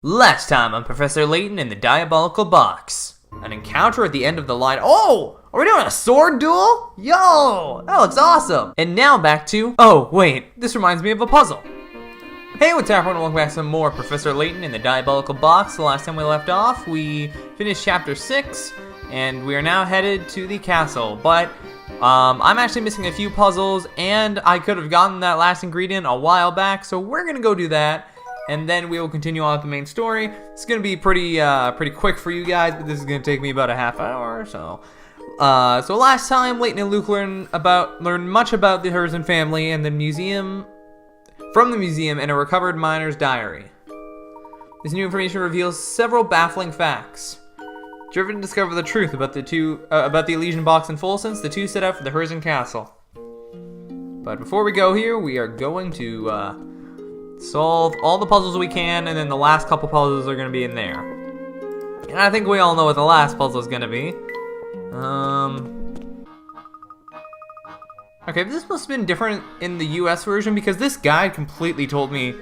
Last time on Professor Layton in the Diabolical Box. An encounter at the end of the line. Oh! Are we doing a sword duel? Yo! That looks awesome! And now back to... Oh, wait. This reminds me of a puzzle. Hey, what's up, everyone? Welcome back to some more Professor Layton in the Diabolical Box. The last time we left off, we finished Chapter 6, and we are now headed to the castle. But I'm actually missing a few puzzles, and I could have gotten that last ingredient a while back, so we're gonna go do that. And then we will continue on with the main story. It's gonna be pretty quick for you guys, but this is gonna take me about a half hour or so. So last time, Layton and Luke learned much about the Herzen family and the museum, from the museum and a recovered miner's diary. This new information reveals several baffling facts. Driven to discover the truth about the Elysian box and FOLSENSE, the two set out for the Herzen castle. But before we go here, we are going to solve all the puzzles we can, and then the last couple puzzles are going to be in there. And I think we all know what the last puzzle is going to be. Okay, this must have been different in the US version, because this guide completely told me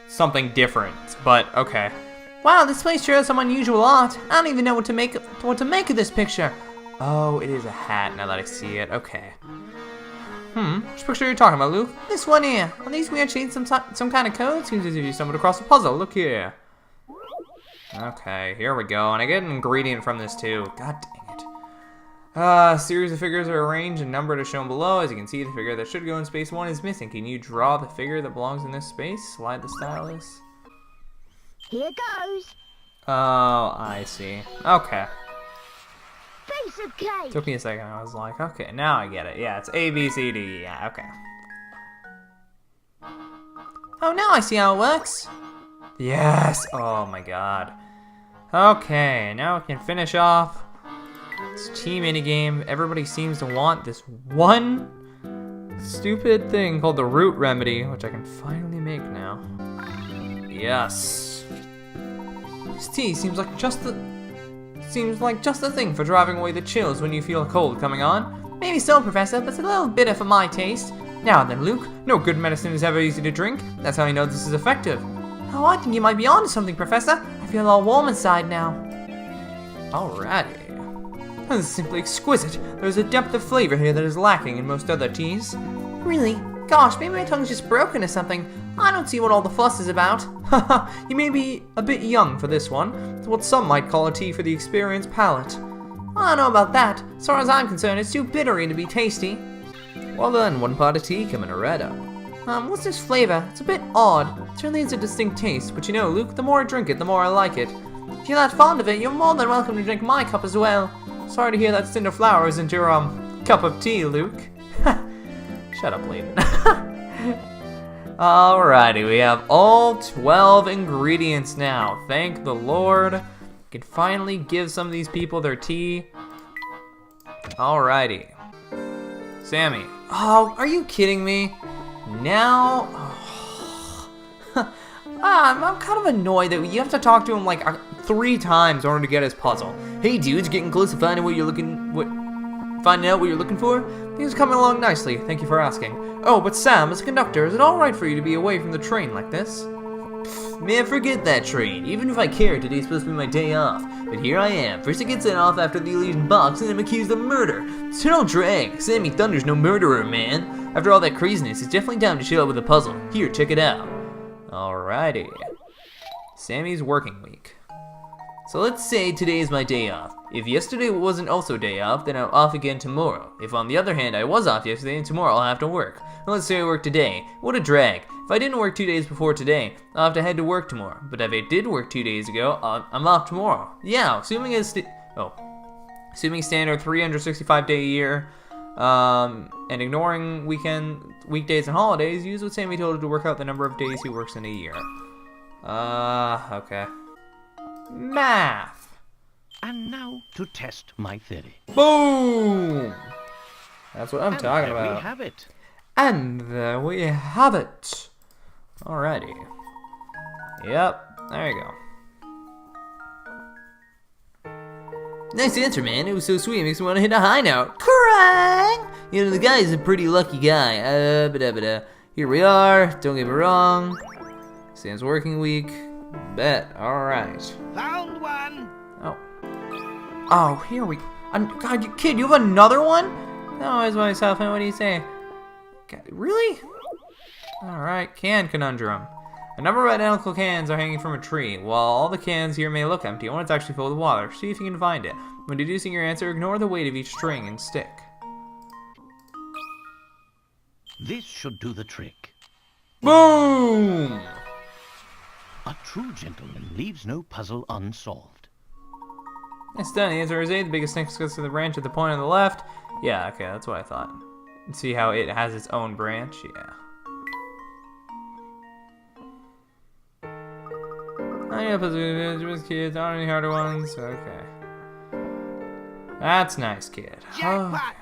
something different, but okay. Wow, this place sure has some unusual art. I don't even know what to make of this picture. Oh, it is a hat now that I see it. Okay. Which picture are you talking about, Luke? This one here. Are these weird shades some kind of code? Seems as if you stumbled across a puzzle. Look here. Okay, here we go. And I get an ingredient from this too. God dang it. A series of figures are arranged and numbered as shown below. As you can see, the figure that should go in space 1 is missing. Can you draw the figure that belongs in this space? Slide the stylus. Here goes. Oh, I see. Okay. Piece of cake. Took me a second. I was like, okay, now I get it. Yeah, it's A, B, C, D. Yeah, okay. Oh, now I see how it works. Yes. Oh my god. Okay, now we can finish off this team minigame. Everybody seems to want this one stupid thing called the root remedy, which I can finally make now. Yes. This tea seems like just the thing for driving away the chills when you feel a cold coming on. Maybe so, Professor, but it's a little bitter for my taste. Now then, Luke, no good medicine is ever easy to drink. That's how you know this is effective. Oh, I think you might be onto something, Professor. I feel all warm inside now. Alrighty. This is simply exquisite. There's a depth of flavor here that is lacking in most other teas. Really? Gosh, maybe my tongue's just broken or something. I don't see what all the fuss is about. Haha, you may be a bit young for this one. It's what some might call a tea for the experienced palate. I don't know about that. As far as I'm concerned, it's too bittery to be tasty. Well then, 1 pot of tea coming right up. What's this flavor? It's a bit odd. It certainly has a distinct taste, but you know, Luke, the more I drink it, the more I like it. If you're that fond of it, you're more than welcome to drink my cup as well. Sorry to hear that cinder flower isn't your, cup of tea, Luke. Shut up, Layton. Alrighty, we have all 12 ingredients now. Thank the Lord. We can finally give some of these people their tea. Alrighty. Sammy. Oh, are you kidding me? Now... I'm kind of annoyed that you have to talk to him like 3 times in order to get his puzzle. Hey dudes, getting close to finding out what you're looking for? Things are coming along nicely, thank you for asking. Oh, but Sam, as a conductor, is it alright for you to be away from the train like this? Pfft, man, forget that train. Even if I cared, today's supposed to be my day off. But here I am. First I get sent off after the Elysian box, and I'm accused of murder. So don't drag. Sammy Thunder's no murderer, man. After all that craziness, it's definitely time to show up with a puzzle. Here, check it out. Alrighty. Sammy's working week. So let's say today is my day off. If yesterday wasn't also day off, then I'm off again tomorrow. If on the other hand I was off yesterday and tomorrow I'll have to work. Well, let's say I work today. What a drag. If I didn't work 2 days before today, I'll have to head to work tomorrow. But if I did work 2 days ago, I'm off tomorrow. Yeah, assuming standard 365-day a year, and ignoring weekdays and holidays, use what Sammy told him to work out the number of days he works in a year. Okay. Math. And now to test my theory. Boom! That's what I'm talking about. And there we have it. And there we have it. Alrighty. Yep, there you go. Nice answer, man. It was so sweet. It makes me want to hit a high note. Krang! You know, the guy's a pretty lucky guy. Here we are. Don't get me wrong. Sam's working week. Bet. Alright. Found one. Oh. Oh, here we... God, you kid, you have another one? No, I was myself, and what do you say? God, really? Alright, can conundrum. A number of identical cans are hanging from a tree. While all the cans here may look empty, one is actually filled with water. See if you can find it. When deducing your answer, ignore the weight of each string and stick. This should do the trick. Boom! A true gentleman leaves no puzzle unsolved. It's done. The answer is A. The biggest snake goes to the branch at the point on the left. Yeah, okay, that's what I thought. See how it has its own branch? Yeah. Oh, yeah, puzzle kids aren't any harder ones. Okay. That's nice, kid. Jackpot!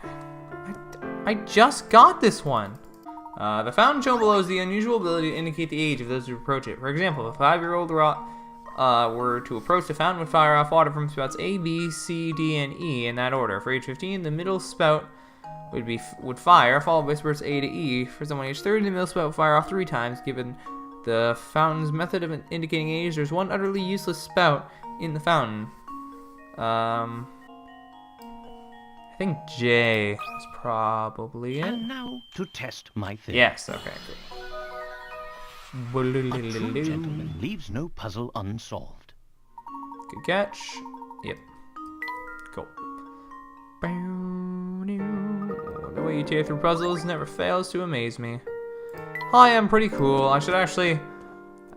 I just got this one. The fountain shown below is the unusual ability to indicate the age of those who approach it. For example, if a 5-year-old were to approach the fountain, would fire off water from spouts A, B, C, D, and E in that order. For age 15, the middle spout would fire, followed by spurts A to E. For someone age 30, the middle spout would fire off 3 times. Given the fountain's method of indicating age, there's one utterly useless spout in the fountain. I think J is probably it. And now to test my theory. Yes, okay, great. A true gentleman leaves no puzzle unsolved. Good catch. Yep. Cool. The way you tear through puzzles never fails to amaze me. Hi, I'm pretty cool. I should actually...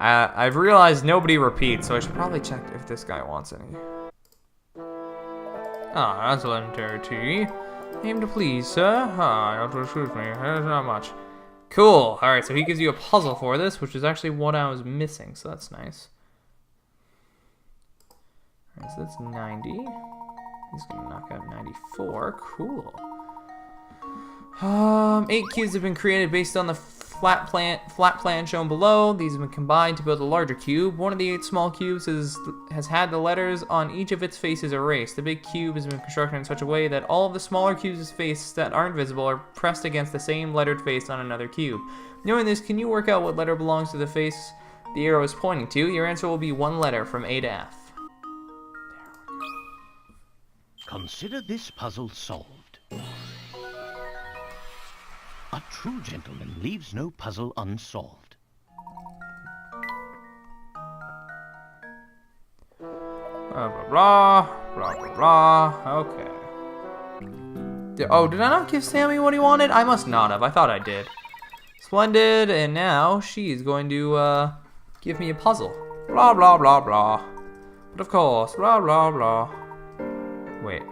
I've realized nobody repeats, so I should probably check if this guy wants any. Ah, that's a legendary tea. Aim to please, sir. Ah, you'll excuse me. There's not much. Cool. Alright, so he gives you a puzzle for this, which is actually what I was missing, so that's nice. Alright, so that's 90. He's gonna knock out 94. Cool. 8 cubes have been created based on the flat plan shown below. These have been combined to build a larger cube. One of the 8 small cubes has had the letters on each of its faces erased. The big cube has been constructed in such a way that all of the smaller cubes' faces that aren't visible are pressed against the same lettered face on another cube. Knowing this, can you work out what letter belongs to the face the arrow is pointing to? Your answer will be one letter from A to F. Consider this puzzle solved. A true gentleman leaves no puzzle unsolved. Blah, blah, blah, blah, blah, blah. Okay. Did I not give Sammy what he wanted? I must not have. I thought I did. Splendid, and now she's going to, give me a puzzle. Blah, blah, blah, blah. But of course, blah, blah, blah. Wait.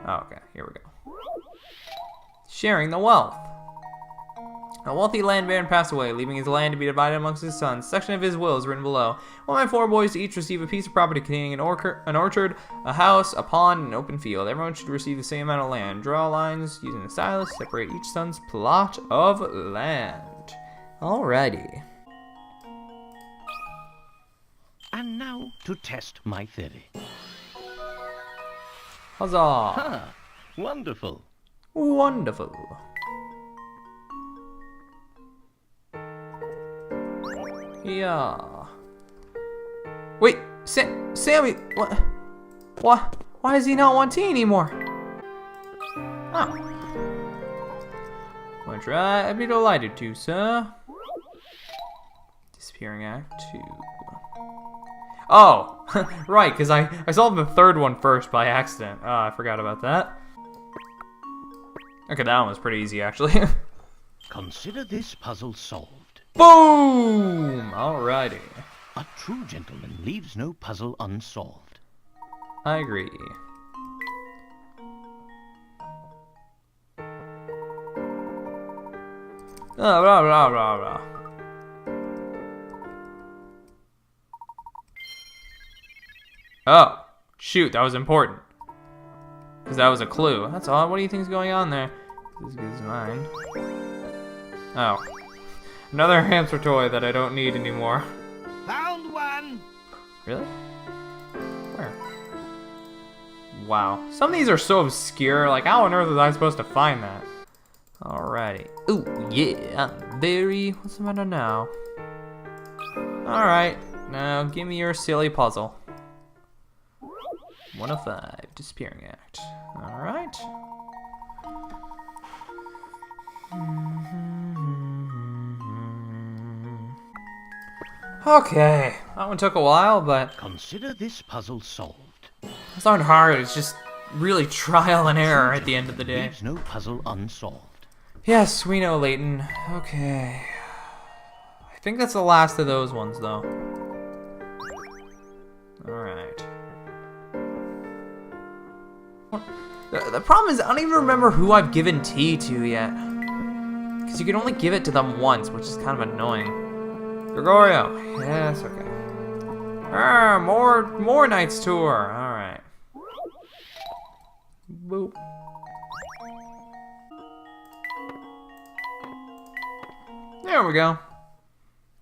Oh, okay, here we go. Sharing the wealth. A wealthy land baron passed away, leaving his land to be divided amongst his sons. A section of his will is written below. All my 4 boys each receive a piece of property containing an orchard, a house, a pond, and an open field. Everyone should receive the same amount of land. Draw lines using the stylus to separate each son's plot of land. Alrighty. And now to test my theory. Huzzah! Ah, wonderful. Wonderful. Yeah. Wait, Sammy, what? Why does he not want tea anymore? Oh. Wanna try? I'd be delighted to, sir. Disappearing Act 2. Oh, right, because I solved the 3rd one first by accident. Oh, I forgot about that. Okay, that one was pretty easy, actually. Consider this puzzle solved. Boom! Alrighty. A true gentleman leaves no puzzle unsolved. I agree. Blah, blah, blah, blah, blah. Oh, shoot, that was important. Because that was a clue. That's odd. What do you think is going on there? This is mine. Oh. Another hamster toy that I don't need anymore. Found one! Really? Where? Wow. Some of these are so obscure. Like, how on earth was I supposed to find that? Alrighty. Ooh, yeah. I'm very... What's the matter now? Alright, now give me your silly puzzle. 1 of 5, disappearing act. Alright. Okay, that one took a while, but Consider this puzzle solved. it's not hard, it's just really trial and error at the end of the day. Leaves no puzzle unsolved. Yes, we know, Layton. Okay. I think that's the last of those ones, though. Alright. The problem is, I don't even remember who I've given tea to yet. Because you can only give it to them once, which is kind of annoying. Gregorio. Yes, okay. Ah, more Knight's Tour. Alright. Boop. There we go.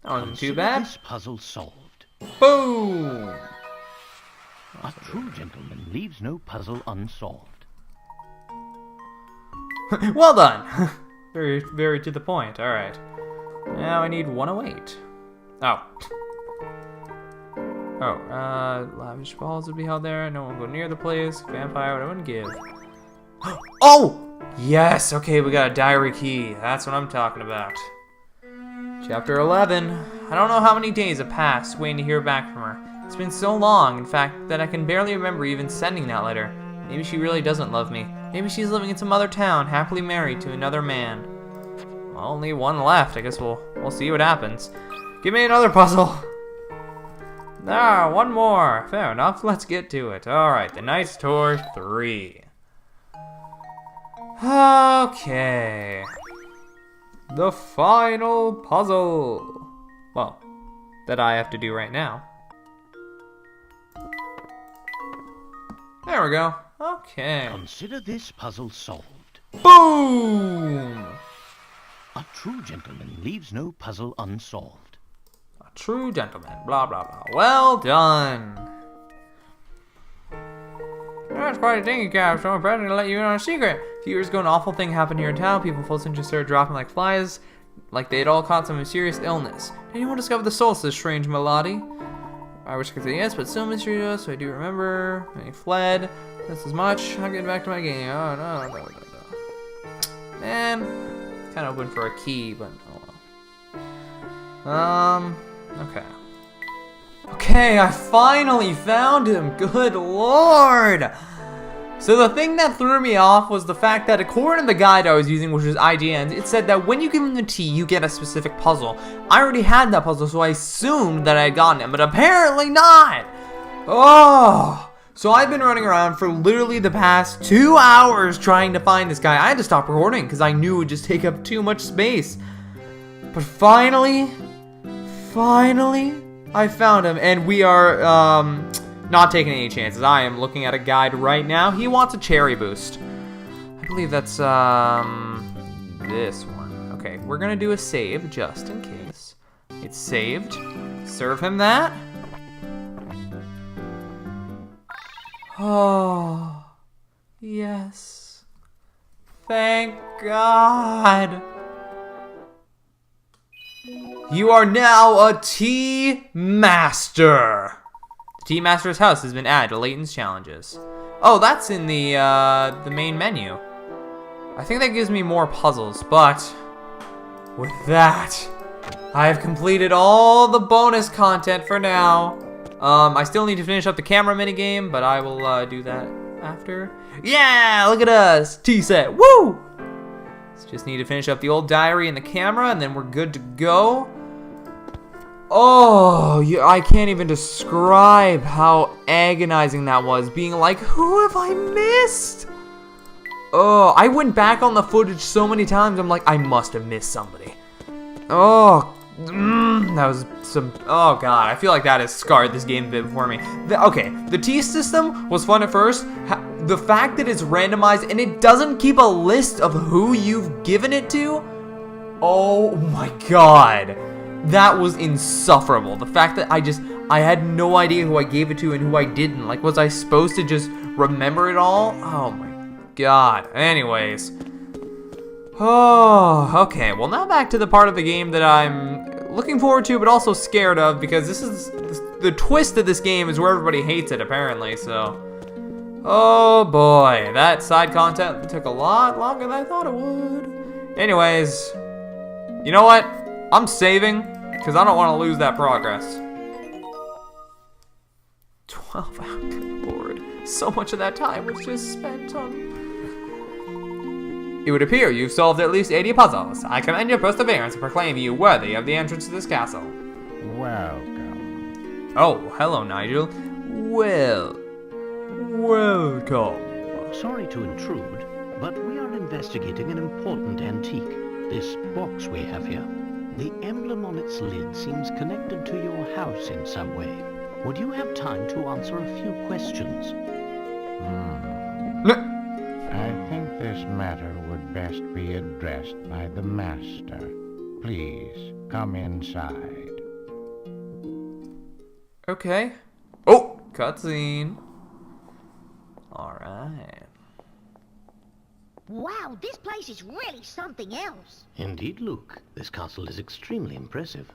That wasn't too bad. This puzzle solved. Boom! A true gentleman leaves no puzzle unsolved. Well done! Very, very to the point. Alright. Now I need 108. Oh. Oh, lavish balls would be held there. No one go near the place. Vampire, what I wouldn't give. Oh! Yes! Okay, we got a diary key. That's what I'm talking about. Chapter 11. I don't know how many days have passed waiting to hear back from her. It's been so long, in fact, that I can barely remember even sending that letter. Maybe she really doesn't love me. Maybe she's living in some other town, happily married to another man. Well, only one left. I guess we'll see what happens. Give me another puzzle. Ah, one more. Fair enough. Let's get to it. Alright, the Knight's Tour 3. Okay. The final puzzle. Well, that I have to do right now. There we go. Okay. Consider this puzzle solved. Boom! A true gentleman leaves no puzzle unsolved. A true gentleman. Blah, blah, blah. Well done. That's quite a dingy cab, so I'm present to let you in on a secret. A few years ago, an awful thing happened here in town. People FOLSENSE just started dropping like flies, like they'd all caught some mysterious illness. Did anyone discover the source of this strange melody? I wish I could say yes, but so mysterious, so I do remember. And he fled. That's as much. I'm getting back to my game. Oh, no. Man, kind of hoping for a key, but oh well. Okay. Okay, I finally found him. Good lord. So the thing that threw me off was the fact that according to the guide I was using, which was IGN's, it said that when you give him the tea, you get a specific puzzle. I already had that puzzle, so I assumed that I had gotten it, but apparently not. Oh. So I've been running around for literally the past 2 hours trying to find this guy. I had to stop recording because I knew it would just take up too much space. But finally, I found him, and we are not taking any chances. I am looking at a guide right now. He wants a cherry boost. I believe that's this one. Okay, we're gonna do a save just in case. It's saved. Serve him that. Oh, yes. Thank God. You are now a tea master. The tea master's house has been added to Layton's challenges. Oh, that's in the main menu. I think that gives me more puzzles, but with that, I have completed all the bonus content for now. I still need to finish up the camera minigame, but I will do that after. Yeah, look at us, tea set, woo! Just need to finish up the old diary and the camera, and then we're good to go. Oh, I can't even describe how agonizing that was, being like, who have I missed? Oh, I went back on the footage so many times, I'm like, I must have missed somebody. Oh, that was some, oh god, I feel like that has scarred this game a bit for me. Okay, the T system was fun at first. The fact that it's randomized and it doesn't keep a list of who you've given it to, oh my god. That was insufferable. The fact that I had no idea who I gave it to and who I didn't. Like, was I supposed to just remember it all? Oh my god. Anyways. Oh, okay. Well, now back to the part of the game that I'm looking forward to, but also scared of, because the twist of this game is where everybody hates it, apparently, so. Oh boy, that side content took a lot longer than I thought it would. Anyways, you know what? I'm saving, because I don't want to lose that progress. 12 hours, good lord. So much of that time was just spent on... It would appear you've solved at least 80 puzzles. I commend your perseverance and proclaim you worthy of the entrance to this castle. Welcome. Oh, hello, Nigel. Well, welcome. Sorry to intrude, but we are investigating an important antique. This box we have here. The emblem on its lid seems connected to your house in some way. Would you have time to answer a few questions? I think this matter would best be addressed by the master. Please, come inside. Okay. Oh, cutscene. Alright. Wow, this place is really something else. Indeed, Luke. This castle is extremely impressive.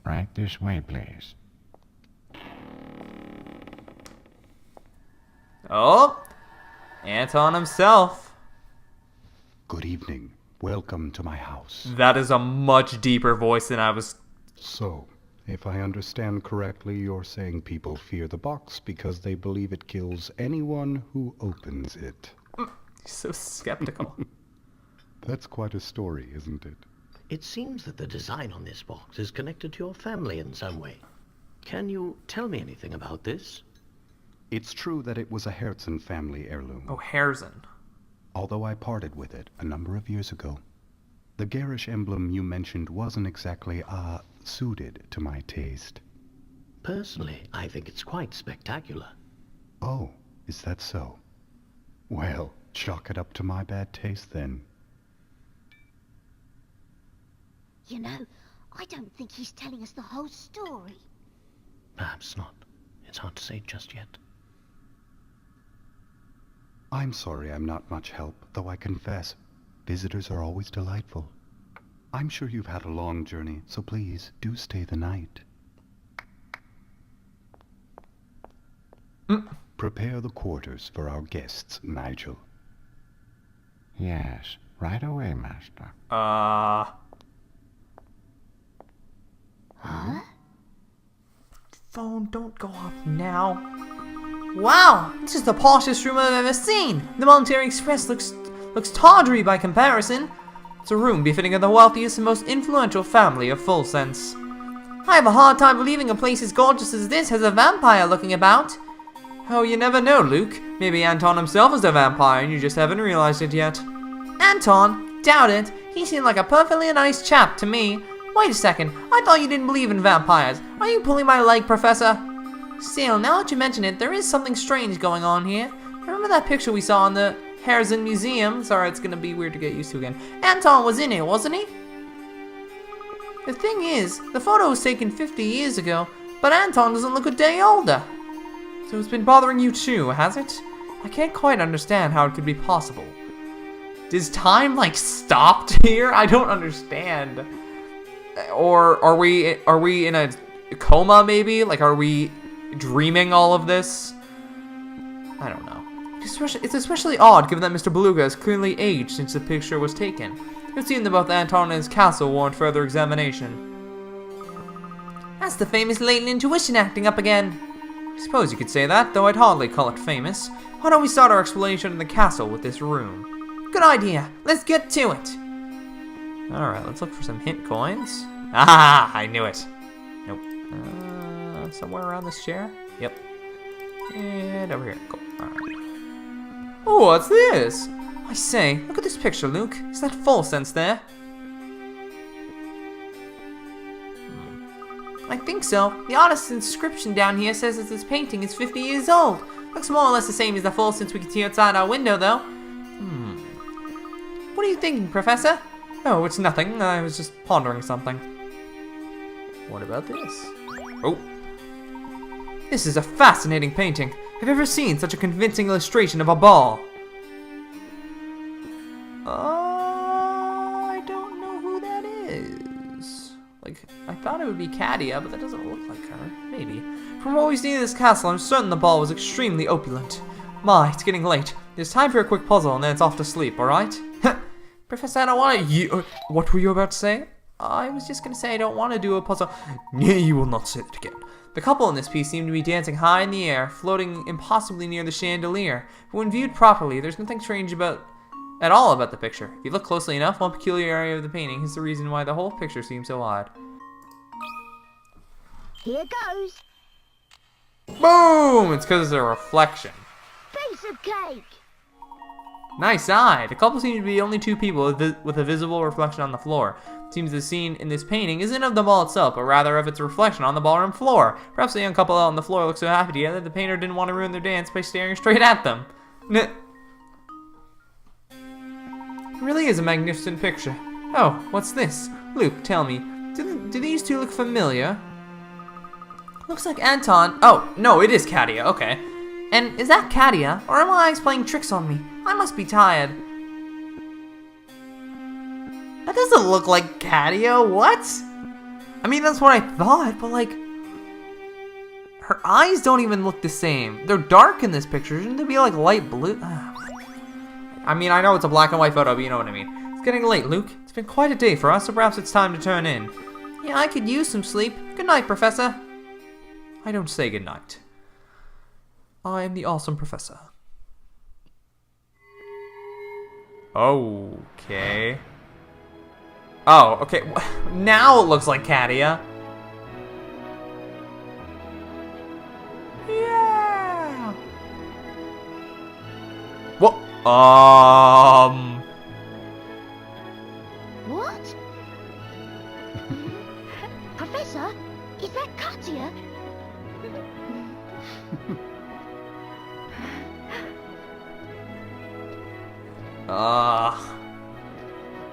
Right this way, please. Oh, Anton himself. Good evening. Welcome to my house. That is a much deeper voice than I was... So, if I understand correctly, you're saying people fear the box because they believe it kills anyone who opens it. So skeptical. That's quite a story, isn't it? It seems that the design on this box is connected to your family in some way. Can you tell me anything about this? It's true that it was a Herzen family heirloom. Oh, Herzen. Although I parted with it a number of years ago. The garish emblem you mentioned wasn't exactly, suited to my taste. Personally, I think it's quite spectacular. Oh, is that so? Well, chalk it up to my bad taste then. You know, I don't think he's telling us the whole story. Perhaps not. It's hard to say just yet. I'm sorry I'm not much help, though I confess, visitors are always delightful. I'm sure you've had a long journey, so please, do stay the night. Prepare the quarters for our guests, Nigel. Yes, right away, master. Huh? Phone, don't go off now. Wow, this is the poshest room I've ever seen. The Military Express looks tawdry by comparison. It's a room befitting of the wealthiest and most influential family of FOLSENSE. I have a hard time believing a place as gorgeous as this has a vampire looking about. Oh, you never know, Luke. Maybe Anton himself is a vampire and you just haven't realized it yet. Anton? Doubt it. He seemed like a perfectly nice chap to me. Wait a second, I thought you didn't believe in vampires. Are you pulling my leg, Professor? Still, now that you mention it, there is something strange going on here. Remember that picture we saw in the Herzen Museum? Sorry, it's gonna be weird to get used to again. Anton was in it, wasn't he? The thing is, the photo was taken 50 years ago, but Anton doesn't look a day older. So it's been bothering you too, has it? I can't quite understand how it could be possible. Does time, like, stopped here? I don't understand. Or are we in a coma, maybe? Like, are we dreaming all of this? I don't know. It's especially odd, given that Mr. Beluga has clearly aged since the picture was taken. It would seem that both Anton and his castle warrant further examination. That's the famous latent intuition acting up again. I suppose you could say that, though I'd hardly call it famous. Why don't we start our exploration in the castle with this room? Good idea. Let's get to it. Alright, let's look for some hint coins. Ah, I knew it. Nope. Somewhere around this chair? Yep. And over here. Cool. Alright. Oh, what's this? I say, look at this picture, Luke. Is that FOLSENSE there? I think so. The artist's inscription down here says that this painting is 50 years old. Looks more or less the same as the FOLSENSE we can see outside our window, though. What are you thinking, Professor? Oh, it's nothing. I was just pondering something. What about this? Oh. This is a fascinating painting. I've never seen such a convincing illustration of a ball. I don't know who that is. Like, I thought it would be Katia, but that doesn't look like her. Maybe. From what we've seen in this castle, I'm certain the ball was extremely opulent. My, it's getting late. There's time for a quick puzzle, and then it's off to sleep, alright? Professor, I don't want to... what were you about to say? I was just going to say I don't want to do a puzzle. You will not say that again. The couple in this piece seem to be dancing high in the air, floating impossibly near the chandelier. But when viewed properly, there's nothing strange at all about the picture. If you look closely enough, one peculiar area of the painting is the reason why the whole picture seems so odd. Here goes. Boom! It's because of a reflection. Piece of cake. Nice eye! The couple seem to be only two people with a visible reflection on the floor. It seems the scene in this painting isn't of the ball itself, but rather of its reflection on the ballroom floor. Perhaps the young couple out on the floor look so happy together the painter didn't want to ruin their dance by staring straight at them. It really is a magnificent picture. Oh, what's this? Luke, tell me, do these two look familiar? Looks like Anton. Oh, no, it is Katia, okay. And is that Katia, or are my eyes playing tricks on me? I must be tired. That doesn't look like Katia, what? I mean, that's what I thought, but like... her eyes don't even look the same. They're dark in this picture, shouldn't they be like light blue? I mean, I know it's a black and white photo, but you know what I mean. It's getting late, Luke. It's been quite a day for us, so perhaps it's time to turn in. Yeah, I could use some sleep. Good night, Professor. I don't say good night. I am the awesome professor. Okay. Oh, okay. Now it looks like Katia. Yeah. What? What? Professor, is that Katia?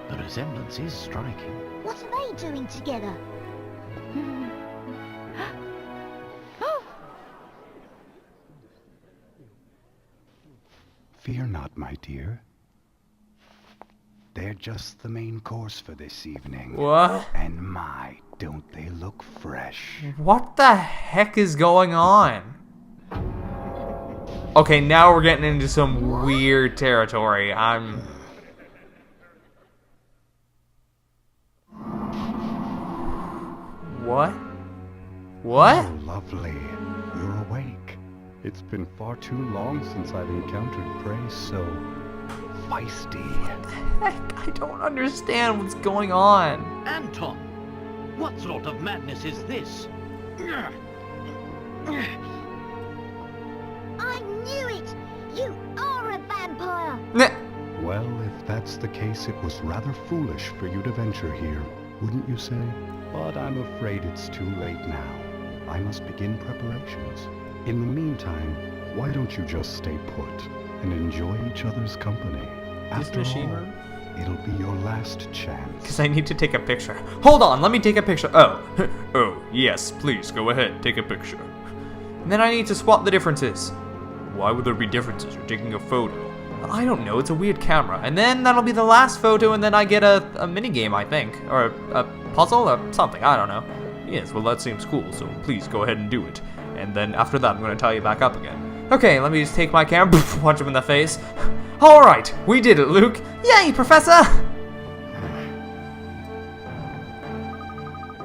The resemblance is striking. What are they doing together? Oh, Fear not, my dear. They're just the main course for this evening. What? And my, don't they look fresh? What the heck is going on? Okay, now we're getting into some weird territory. What? What? Oh, lovely. You're awake. It's been far too long since I've encountered prey so feisty. Heck, I don't understand what's going on. Anton! What sort of madness is this? I knew it! You are a vampire! Well, if that's the case, it was rather foolish for you to venture here, wouldn't you say? But I'm afraid it's too late now. I must begin preparations. In the meantime, why don't you just stay put and enjoy each other's company? After machine all, room? it'll be your last chance. Because I need to take a picture. Hold on, let me take a picture. Oh. Oh, yes, please, go ahead, take a picture. And then I need to spot the differences. Why would there be differences? You're taking a photo. I don't know, it's a weird camera. And then that'll be the last photo, and then I get a minigame, I think. Or a puzzle or something, I don't know. Yes, well that seems cool, so please go ahead and do it. And then after that, I'm going to tie you back up again. Okay, let me just take my camera, punch him in the face. Alright, we did it, Luke. Yay, Professor!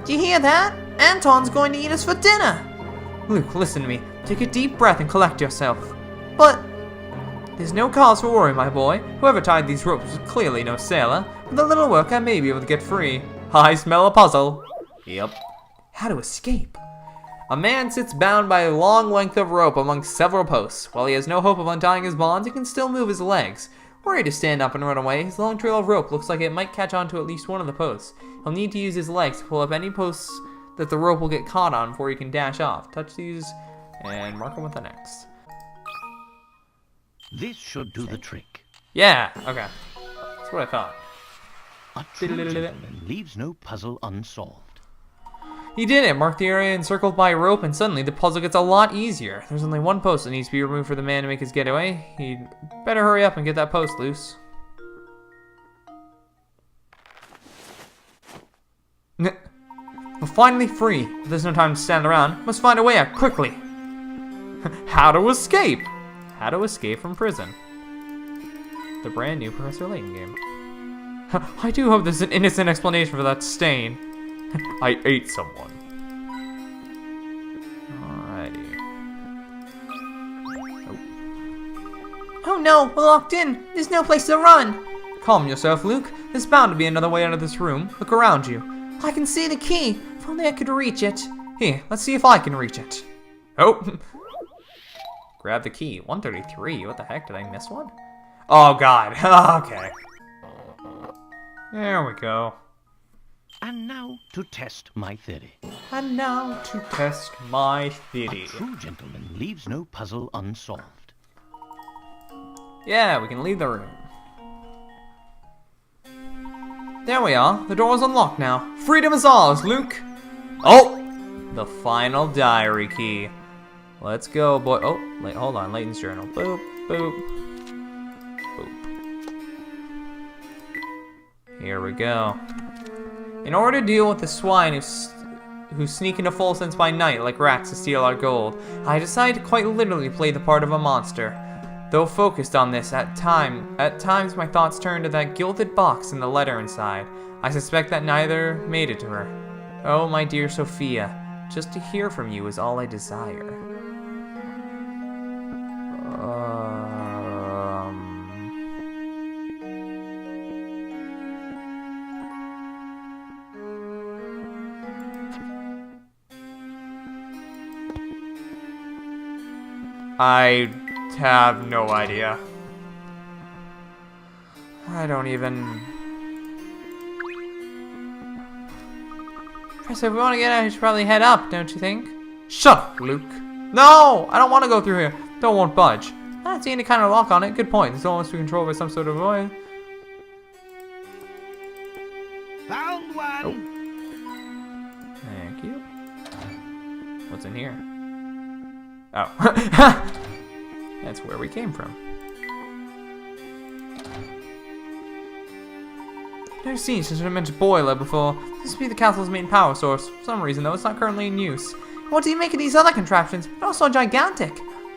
Do you hear that? Anton's going to eat us for dinner. Luke, listen to me. Take a deep breath and collect yourself. But there's no cause for worry, my boy. Whoever tied these ropes was clearly no sailor. With a little work, I may be able to get free. I smell a puzzle. Yep. How to escape? A man sits bound by a long length of rope among several posts. While he has no hope of untying his bonds, he can still move his legs. Were he to stand up and run away, his long trail of rope looks like it might catch on to at least one of the posts. He'll need to use his legs to pull up any posts that the rope will get caught on before he can dash off. Touch these and mark them with an X. This should do the trick. Yeah, okay. That's what I thought. A true gentleman leaves no puzzle unsolved. He did it. Mark the area encircled by a rope, and suddenly the puzzle gets a lot easier. There's only one post that needs to be removed for the man to make his getaway. He'd better hurry up and get that post loose. We're finally free, but there's no time to stand around. Must find a way out quickly. How to escape! How to escape from prison. The brand new Professor Layton game. I do hope there's an innocent explanation for that stain. I ate someone. Alrighty. Oh no, we're locked in. There's no place to run. Calm yourself, Luke. There's bound to be another way out of this room. Look around you. I can see the key. If only I could reach it. Here, let's see if I can reach it. Oh. Grab the key. 133. What the heck? Did I miss one? Oh, God. Okay. There we go. And now to test my theory. And now to test my A theory. true gentleman leaves no puzzle unsolved. Yeah, we can leave the room. There we are. The door is unlocked now. Freedom is ours, Luke. Oh! The final diary key. Let's go, boy. Oh, hold on. Layton's journal. Boop, boop, boop. Here we go. In order to deal with the swine who sneak into FOLSENSE by night like rats to steal our gold, I decided to quite literally play the part of a monster. Though focused on this, at times my thoughts turned to that gilded box and the letter inside. I suspect that neither made it to her. Oh, my dear Sophia, just to hear from you is all I desire. I have no idea. I don't even... Professor, if we want to get out, we should probably head up, don't you think? Shut up, Luke. No! I don't want to go through here. Don't won't budge. I don't see any kind of lock on it. Good point. This almost be controlled by some sort of way. Found one! Oh. Thank you. What's in here? Oh. That's where we came from. Never seen such an immense boiler before. This must be the castle's main power source. For some reason, though, it's not currently in use. What do you make of these other contraptions? They're also gigantic.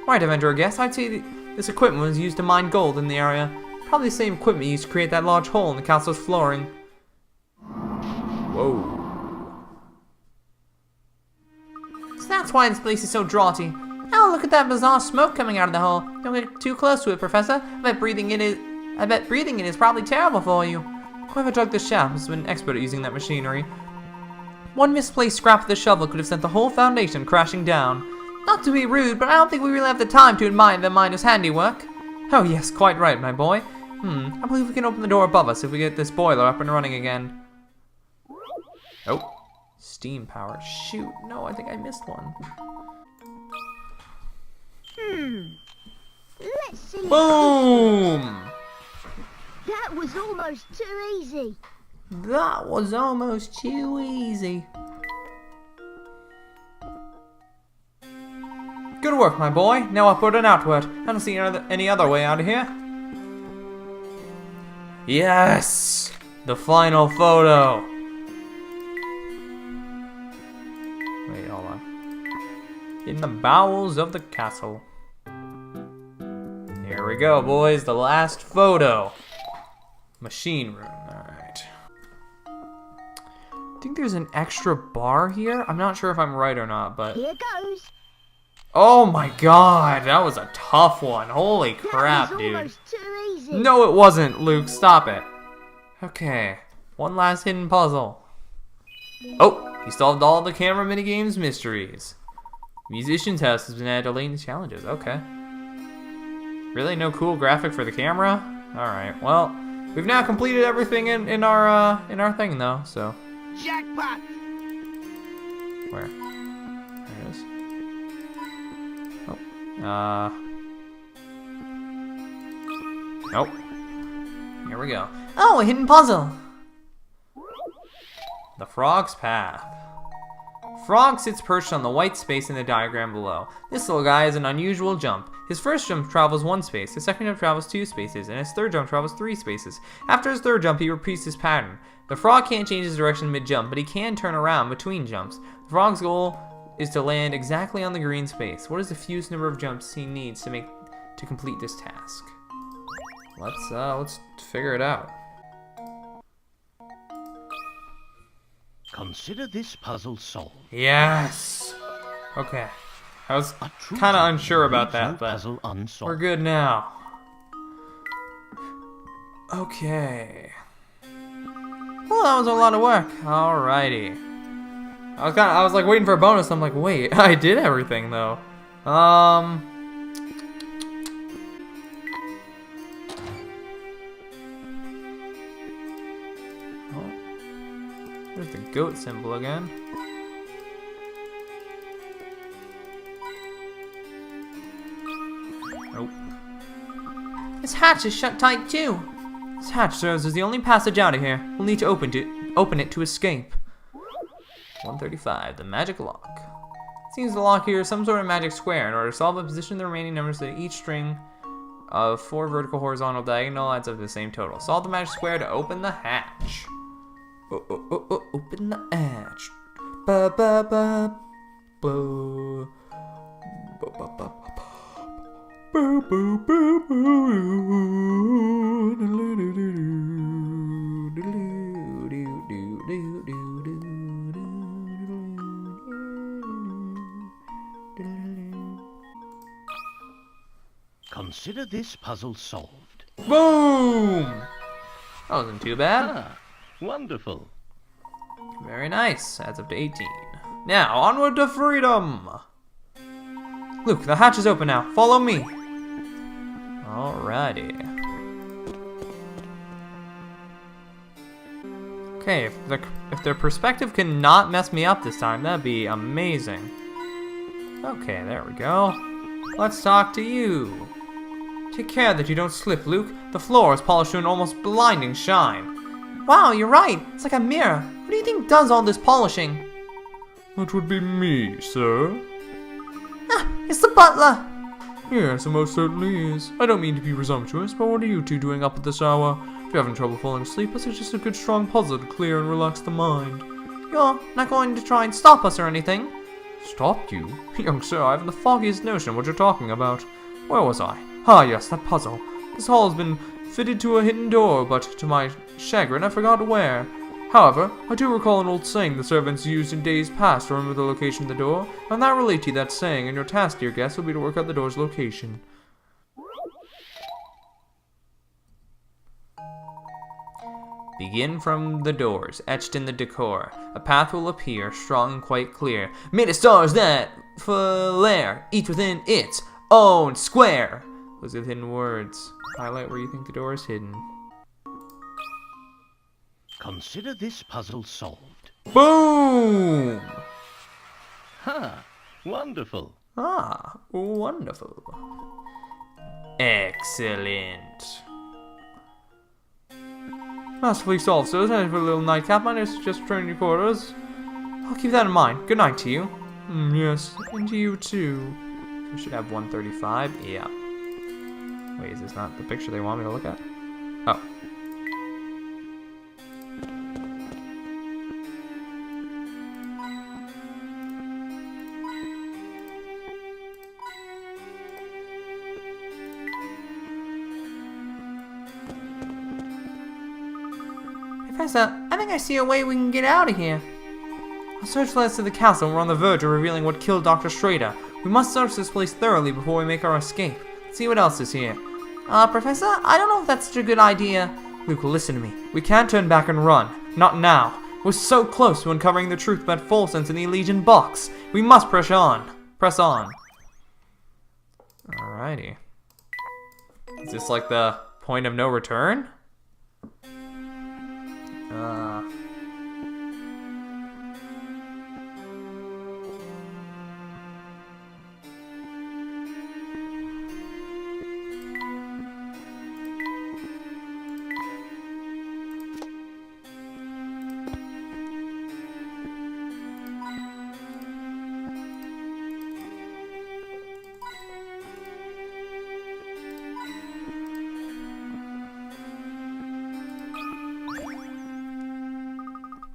Right, Avenger, guess I'd say this equipment was used to mine gold in the area. Probably the same equipment used to create that large hole in the castle's flooring. Whoa. So that's why this place is so draughty. Oh, look at that bizarre smoke coming out of the hole. Don't get too close to it, Professor. I bet breathing in it is probably terrible for you. Whoever dug this shaft must have been an expert at using that machinery. One misplaced scrap of the shovel could have sent the whole foundation crashing down. Not to be rude, but I don't think we really have the time to admire the miner's handiwork. Oh yes, quite right, my boy. I believe we can open the door above us if we get this boiler up and running again. Oh, steam power. Shoot, no, I think I missed one. Let's see. Boom! That was almost too easy. That was almost too easy. Good work, my boy. Now upward and outward. I don't see any other way out of here. Yes! The final photo. Wait, hold on. In the bowels of the castle. Here we go, boys. The last photo. Machine room. Alright. I think there's an extra bar here. I'm not sure if I'm right or not, but... Here goes. Oh my god, that was a tough one. Holy crap, that was dude. almost too easy. No, it wasn't, Luke. Stop it. Okay. One last hidden puzzle. Oh, he solved all the camera minigames mysteries. Musician's house has been added to Layton's challenges. Okay. Really? No cool graphic for the camera? Alright, well, we've now completed everything in our thing, though, so. Jackpot! Where? There it is. Nope. Here we go. Oh, a hidden puzzle. The Frog's Path. frog sits perched on the white space in the diagram below. This little guy has an unusual jump. His first jump travels 1 space, his second jump travels 2 spaces, and his third jump travels 3 spaces. After his third jump, he repeats his pattern. The frog can't change his direction mid-jump, but he can turn around between jumps. The frog's goal is to land exactly on the green space. What is the fewest number of jumps he needs to complete this task? Let's figure it out. Consider this puzzle solved. Yes. Okay. I was A true kind of gentleman unsure about leaves no that, but puzzle unsolved. we're good now. Okay. Well, that was a lot of work. Alrighty. I was like waiting for a bonus. I'm like, wait, I did everything though. Oh, there's the goat symbol again. Nope. This hatch is shut tight too. This hatch serves as the only passage out of here. We'll need to open it to escape. 135, the magic lock. Seems the lock here is some sort of magic square. In order to solve it, position the remaining numbers so that each string of 4 vertical, horizontal, diagonal adds up to the same total. Solve the magic square to open the hatch. Open the hatch. Ba ba ba ba. Ba ba ba. Boo boo boo Consider this puzzle solved. Boom! That wasn't too bad. Ah, wonderful. Very nice. Adds up to 18. Now, onward to freedom! Luke, the hatch is open now. Follow me. Alrighty. Okay, if their perspective cannot mess me up this time, that'd be amazing. Okay, there we go. Let's talk to you. Take care that you don't slip, Luke. The floor is polished to an almost blinding shine. Wow, you're right. It's like a mirror. Who do you think does all this polishing? That would be me, sir. Ah, it's the butler. Yes, it most certainly is. I don't mean to be presumptuous, but what are you two doing up at this hour? If you're having trouble falling asleep, I suggest a good strong puzzle to clear and relax the mind. You're not going to try and stop us or anything? Stop you? Young sir, I haven't the foggiest notion what you're talking about. Where was I? Ah, yes, that puzzle. This hall has been fitted to a hidden door, but to my chagrin, I forgot where. However, I do recall an old saying the servants used in days past to remember the location of the door, and that relate to you that saying, and your task, dear guest, will be to work out the door's location. Begin from the doors, etched in the decor. A path will appear, strong and quite clear. Made of stars that flare, each within its own square. Those are hidden words. Highlight where you think the door is hidden. Consider this puzzle solved. Boom! Ha! Wonderful. Ah, wonderful. Excellent. Masterfully solved, sir. Time for a little nightcap. I suggest returning to your quarters. I'll keep that in mind. Good night to you. Yes, and to you too. We should have 135. Yeah. Wait, is this not the picture they want me to look at? Oh. Professor, I think I see a way we can get out of here. Our search led us to the castle and we're on the verge of revealing what killed Dr. Schrader. We must search this place thoroughly before we make our escape. Let's see what else is here. Professor, I don't know if that's such a good idea. Luke, listen to me. We can't turn back and run. Not now. We're so close to uncovering the truth about FOLSENSE in the Elysian box. We must press on. Press on. Alrighty. Is this like the point of no return?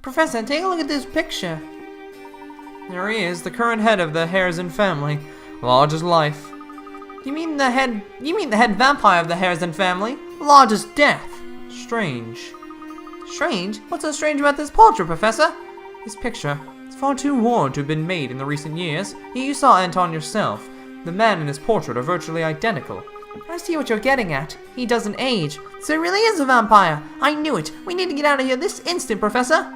Professor, take a look at this picture. There he is, the current head of the Harrison family. Large as life. You mean the head vampire of the Harrison family? Large as death. Strange. Strange? What's so strange about this portrait, Professor? This picture is far too worn to have been made in the recent years. You saw Anton yourself. The man and his portrait are virtually identical. I see what you're getting at. He doesn't age. So he really is a vampire. I knew it. We need to get out of here this instant, Professor.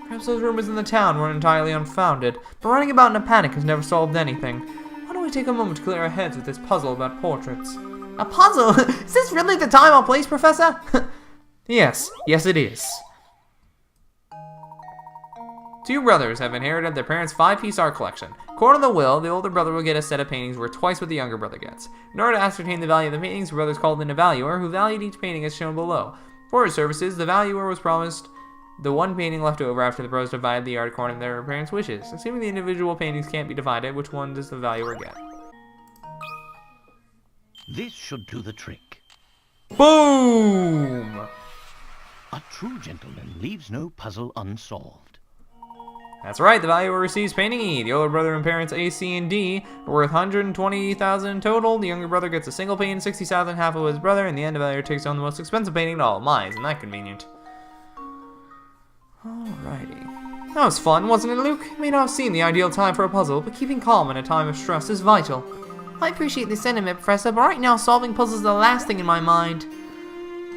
Perhaps those rumors in the town weren't entirely unfounded, but running about in a panic has never solved anything. Why don't we take a moment to clear our heads with this puzzle about portraits? A puzzle? Is this really the time or place, Professor? Yes, it is. Two brothers have inherited their parents' 5-piece art collection. According to the will, the older brother will get a set of paintings worth twice what the younger brother gets. In order to ascertain the value of the paintings, the brothers called in a valuer, who valued each painting as shown below. For his services, the valuer was promised the one painting left over after the brothers divided the art according to their parents' wishes. Assuming the individual paintings can't be divided, which one does the valuer get? This should do the trick. Boom! A true gentleman leaves no puzzle unsolved. That's right, the valuer receives painting E. The older brother and parents A, C, and D are worth $120,000 in total. The younger brother gets a single painting, $60,000, half of his brother, and the end, the valuer takes on the most expensive painting of all. Mine, isn't that convenient? Alrighty. That was fun, wasn't it, Luke? It may not have seemed the ideal time for a puzzle, but keeping calm in a time of stress is vital. I appreciate the sentiment, Professor, but right now solving puzzles is the last thing in my mind.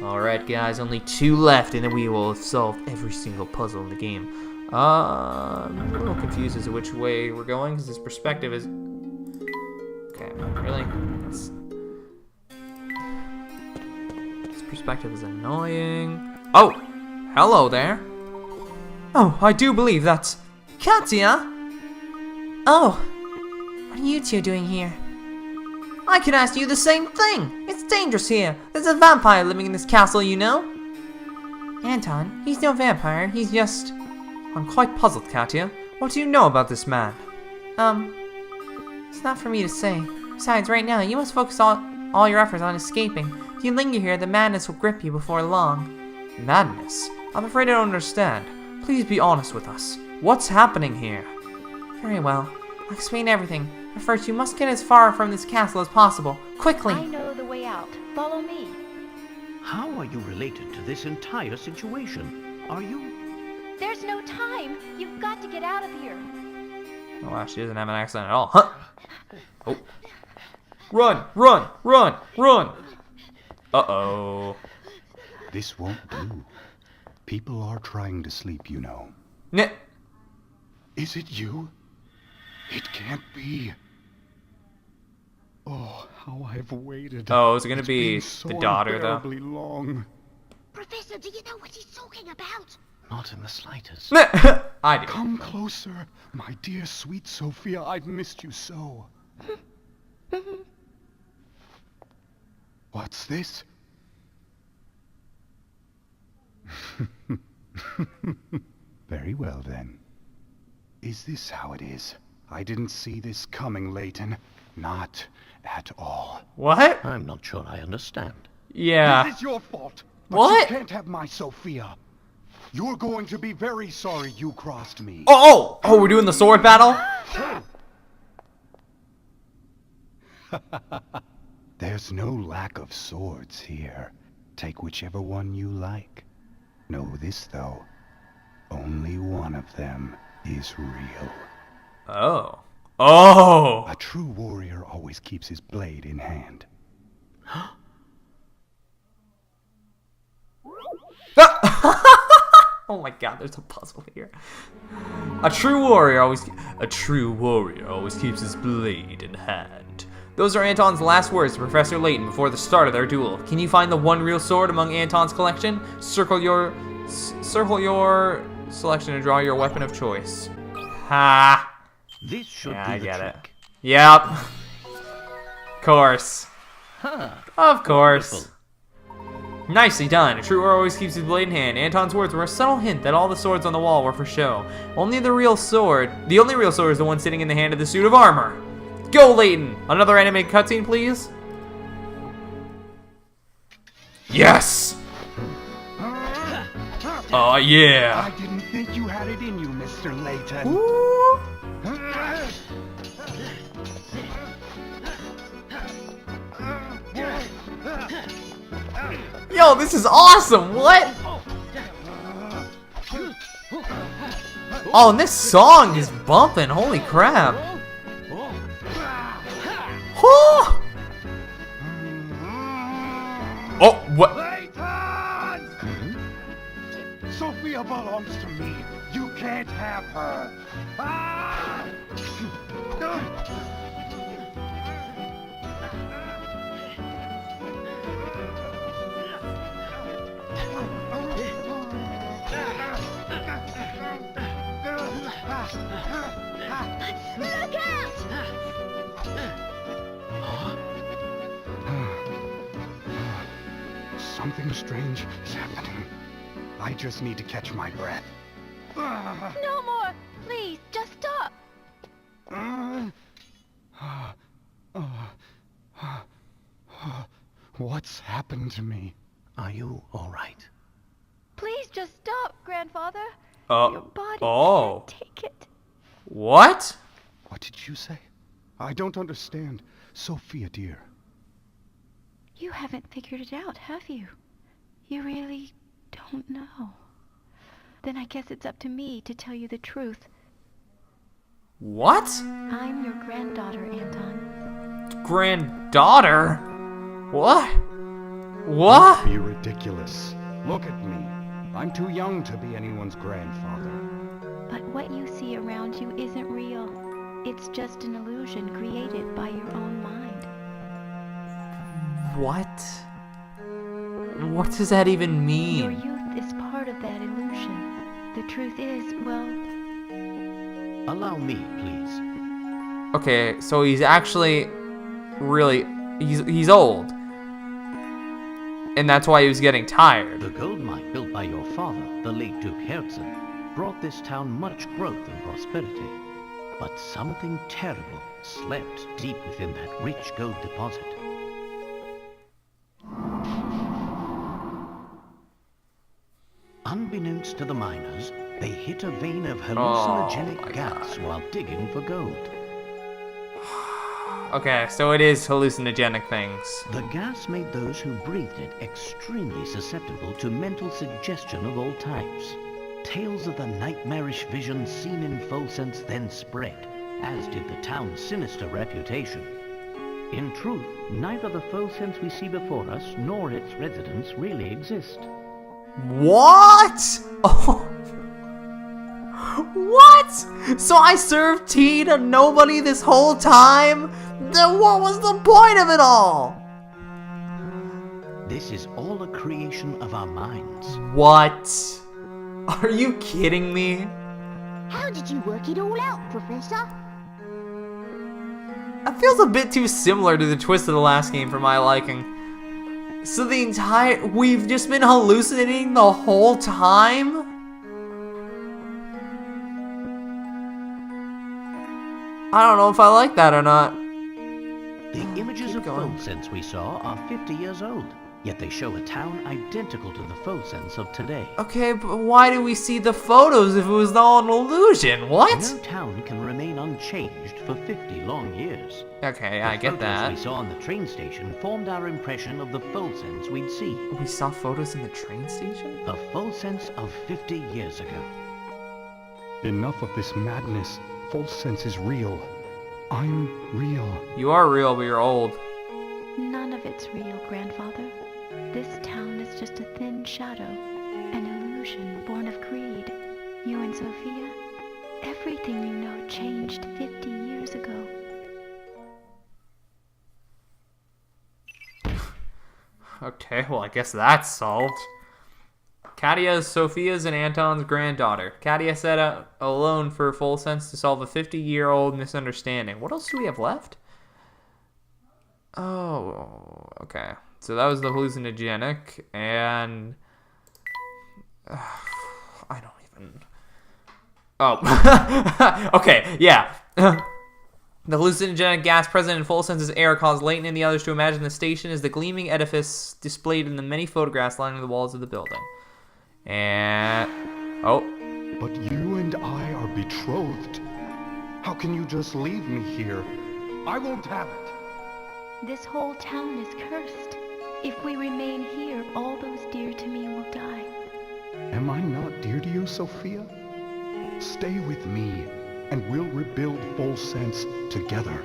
Alright, guys, only 2 left, and then we will have solved every single puzzle in the game. I'm a little confused as to which way we're going, because this perspective is... Okay, really? This perspective is annoying. Oh! Hello there! Oh, I do believe that's... Katya? Oh, what are you two doing here? I could ask you the same thing. It's dangerous here. There's a vampire living in this castle, you know. Anton, he's no vampire. He's just... I'm quite puzzled, Katya. What do you know about this man? It's not for me to say. Besides, right now, you must focus all your efforts on escaping. If you linger here, the madness will grip you before long. Madness? I'm afraid I don't understand. Please be honest with us. What's happening here? Very well. I'll explain everything. But first, you must get as far from this castle as possible. Quickly! I know the way out. Follow me. How are you related to this entire situation? Are you... There's no time. You've got to get out of here. Oh wow, she doesn't have an accent at all. Huh? Oh. Run! Run! Run! Run! Uh-oh. This won't do. People are trying to sleep, you know. Nah. Is it you? It can't be. Oh, how I've waited. Oh, is it gonna It's be been so the daughter, though? unbearably long. Professor, do you know what he's talking about? Not in the slightest. I do. Come closer, my dear sweet Sophia. I've missed you so. What's this? Very well, then. Is this how it is? I didn't see this coming, Layton. Not at all. What? I'm not sure I understand. Yeah. It is your fault. But What? you can't have my Sophia. You're going to be very sorry you crossed me. Oh! Oh, we're doing the sword battle? There's no lack of swords here. Take whichever one you like. Know this, though. Only one of them is real. Oh. Oh! A true warrior always keeps his blade in hand. Oh my god, there's a puzzle here. A true warrior always keeps his blade in hand. Those are Anton's last words to Professor Layton before the start of their duel. Can you find the one real sword among Anton's collection? Circle your selection and draw your weapon of choice. Ha! This should Yeah, do I the get trick. it. Yep. Course. Huh. Of course. Wonderful. Nicely done. A true warrior always keeps his blade in hand. Anton's words were a subtle hint that all the swords on the wall were for show. The only real sword is the one sitting in the hand of the suit of armor. Go, Layton! Another animated cutscene, please. Yes! Oh, yeah. I didn't think you had it in you, Mr. Layton. Ooh. Yo, this is awesome! What? Oh, and this song is bumping. Holy crap! Oh! Oh, what? Sophia belongs to me. You can't have her. Ah! Look out! Something strange is happening. I just need to catch my breath. No more! Please, just stop! What's happened to me? Are you all right? Please just stop, Grandfather. Your body oh. can't take it. What? What did you say? I don't understand. Sophia, dear. You haven't figured it out, have you? You really don't know. Then I guess it's up to me to tell you the truth. What? I'm your granddaughter, Anton. Granddaughter? What? What? Don't be ridiculous. Look at me. I'm too young to be anyone's grandfather. But what you see around you isn't real. It's just an illusion created by your own mind. What? What does that even Your mean? youth is part of that illusion. The truth is, well, Allow me, please. Okay, so he's actually really he's old. And that's why he was getting tired. The gold mine built by your father, the late Duke Herzen, brought this town much growth and prosperity. But something terrible slept deep within that rich gold deposit. Unbeknownst to the miners, they hit a vein of hallucinogenic my gas while digging for gold. Okay, so it is hallucinogenic things. The gas made those who breathed it extremely susceptible to mental suggestion of all types. Tales of the nightmarish visions seen in FOLSENSE then spread, as did the town's sinister reputation. In truth, neither the FOLSENSE we see before us nor its residents really exist. What? Oh. What? So I served tea to nobody this whole time? Then what was the point of it all? This is all a creation of our minds. What? Are you kidding me? How did you work it all out, Professor? That feels a bit too similar to the twist of the last game for my liking. So we've just been hallucinating the whole time? I don't know if I like that or not. The images of going. FOLSENSE we saw are 50 years old, yet they show a town identical to the FOLSENSE of today. Okay, but why do we see the photos if it was all an illusion? What? No town can remain unchanged for 50 long years. Okay, I get The that. photos we saw on the train station formed our impression of the FOLSENSE we'd see. We saw photos in the train station? The FOLSENSE of 50 years ago. Enough of this madness. FOLSENSE is real. I'm real. You are real, but you're old. none of it's real, Grandfather. This town is just a thin shadow, an illusion born of greed. You and Sophia, everything you know changed 50 years ago. Okay, well, I guess that's solved. Katia is Sophia's and Anton's granddaughter. Katia set out alone for FOLSENSE to solve a 50-year-old misunderstanding. What else do we have left? Oh, okay. So that was the hallucinogenic, and... I don't even... Oh. Okay, yeah. The hallucinogenic gas present in FOLSENSE's air caused Layton and the others to imagine the station as the gleaming edifice displayed in the many photographs lining the walls of the building. And... oh. But you and I are betrothed. How can you just leave me here? I won't have it. This whole town is cursed. If we remain here, all those dear to me will die. Am I not dear to you, Sophia? Stay with me, and we'll rebuild FOLSENSE together.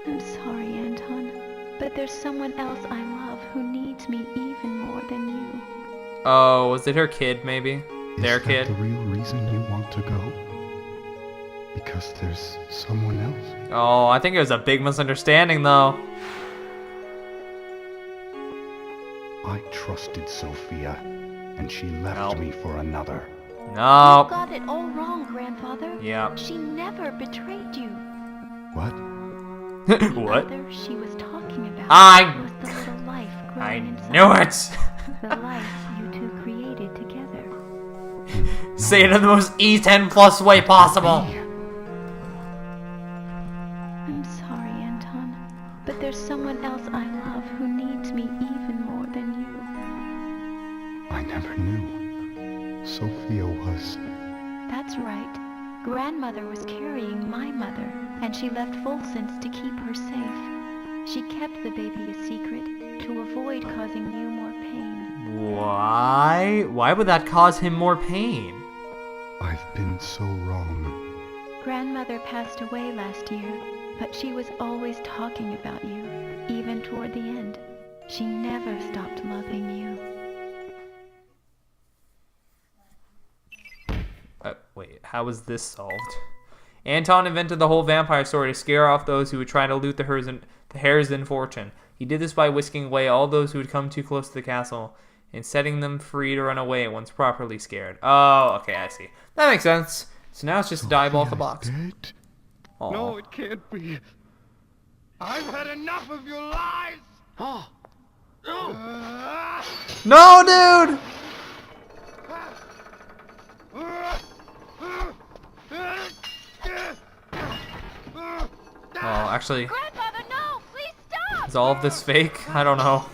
I'm sorry, Anton, but there's someone else I love who needs me even more than you. Oh, was it her kid, maybe? Their kid? Is that the real reason you want to go? Because there's someone else? Oh, I think it was a big misunderstanding, though. I trusted Sophia, and she left me for another. No. You got it all wrong, Grandfather. Yeah. She never betrayed you. What? The What? other she was talking about was the little life I growing inside. knew it! The life you two created together. Say it in the most E10 plus way possible. I'm sorry, Anton, but there's someone else I love who needs me even more than you. I never knew. Sophia was... That's right. Grandmother was carrying my mother, and she left FOLSENSE to keep her safe. She kept the baby a secret to avoid causing you more pain. Why? Why would that cause him more pain? I've been so wrong. Grandmother passed away last year, but she was always talking about you, even toward the end. She never stopped loving you. Wait, how was this solved? Anton invented the whole vampire story to scare off those who would try to loot the hare's fortune. He did this by whisking away all those who would come too close to the castle and setting them free to run away once properly scared. Oh, okay, I see. That makes sense. So now it's just a diabolical box. Dead? Aw. No, it can't be. I've had enough of your lies! Oh, no! No, dude! Oh, actually, Grandfather, no! Please stop! is all of this fake? I don't know.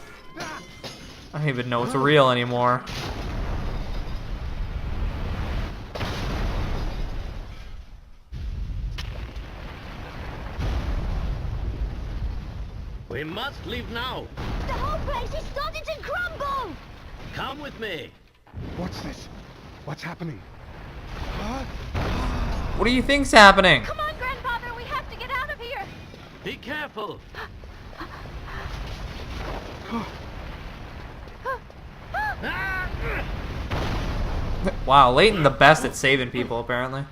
I don't even know it's real anymore. We must leave now. The whole place is starting to crumble! Come with me. What's this? What's happening? What do you think's happening? Come on, Grandfather, we have to get out of here! Be careful. Wow, Layton the best at saving people, apparently.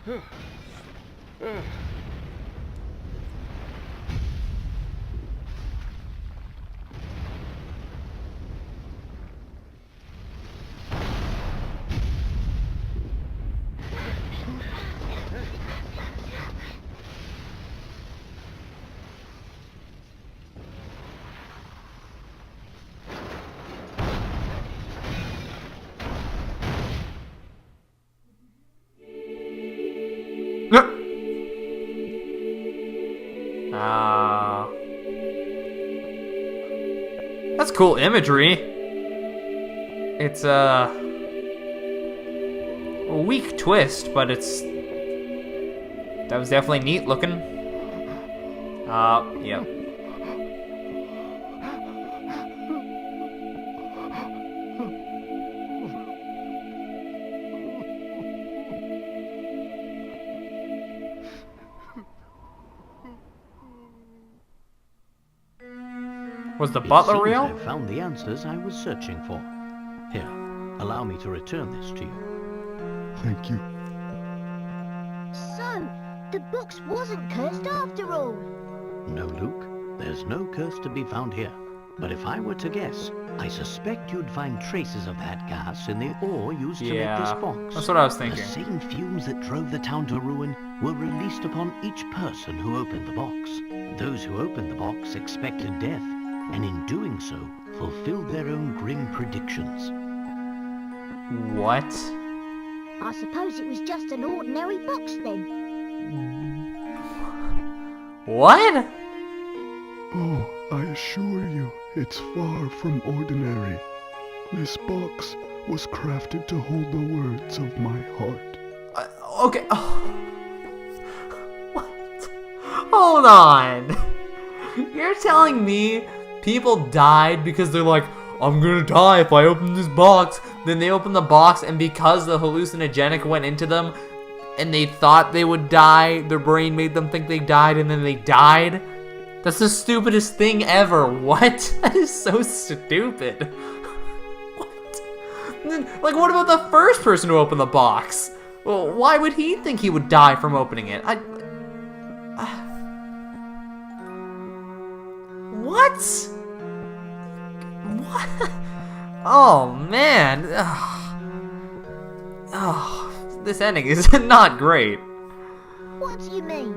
That's cool imagery. It's a weak twist, but that was definitely neat looking. Yep. Was the butler It seems real? I've found the answers I was searching for. Here, allow me to return this to you. Thank you. So, the box wasn't cursed after all. No, Luke, there's no curse to be found here. But if I were to guess, I suspect you'd find traces of that gas in the ore used to make this box. That's what I was The thinking. same fumes that drove the town to ruin were released upon each person who opened the box. Those who opened the box expected death, and in doing so, fulfilled their own grim predictions. What? I suppose it was just an ordinary box then. What? Oh, I assure you, it's far from ordinary. This box was crafted to hold the words of my heart. Okay. Oh. What? Hold on. You're telling me people died because they're like, I'm gonna die if I open this box. Then they open the box, and because the hallucinogenic went into them, and they thought they would die, their brain made them think they died, and then they died? That's the stupidest thing ever. What? That is so stupid. What? Like, what about the first person who opened the box? Well, why would he think he would die from opening it? What? What? Oh, man. Oh, this ending is not great. What do you mean?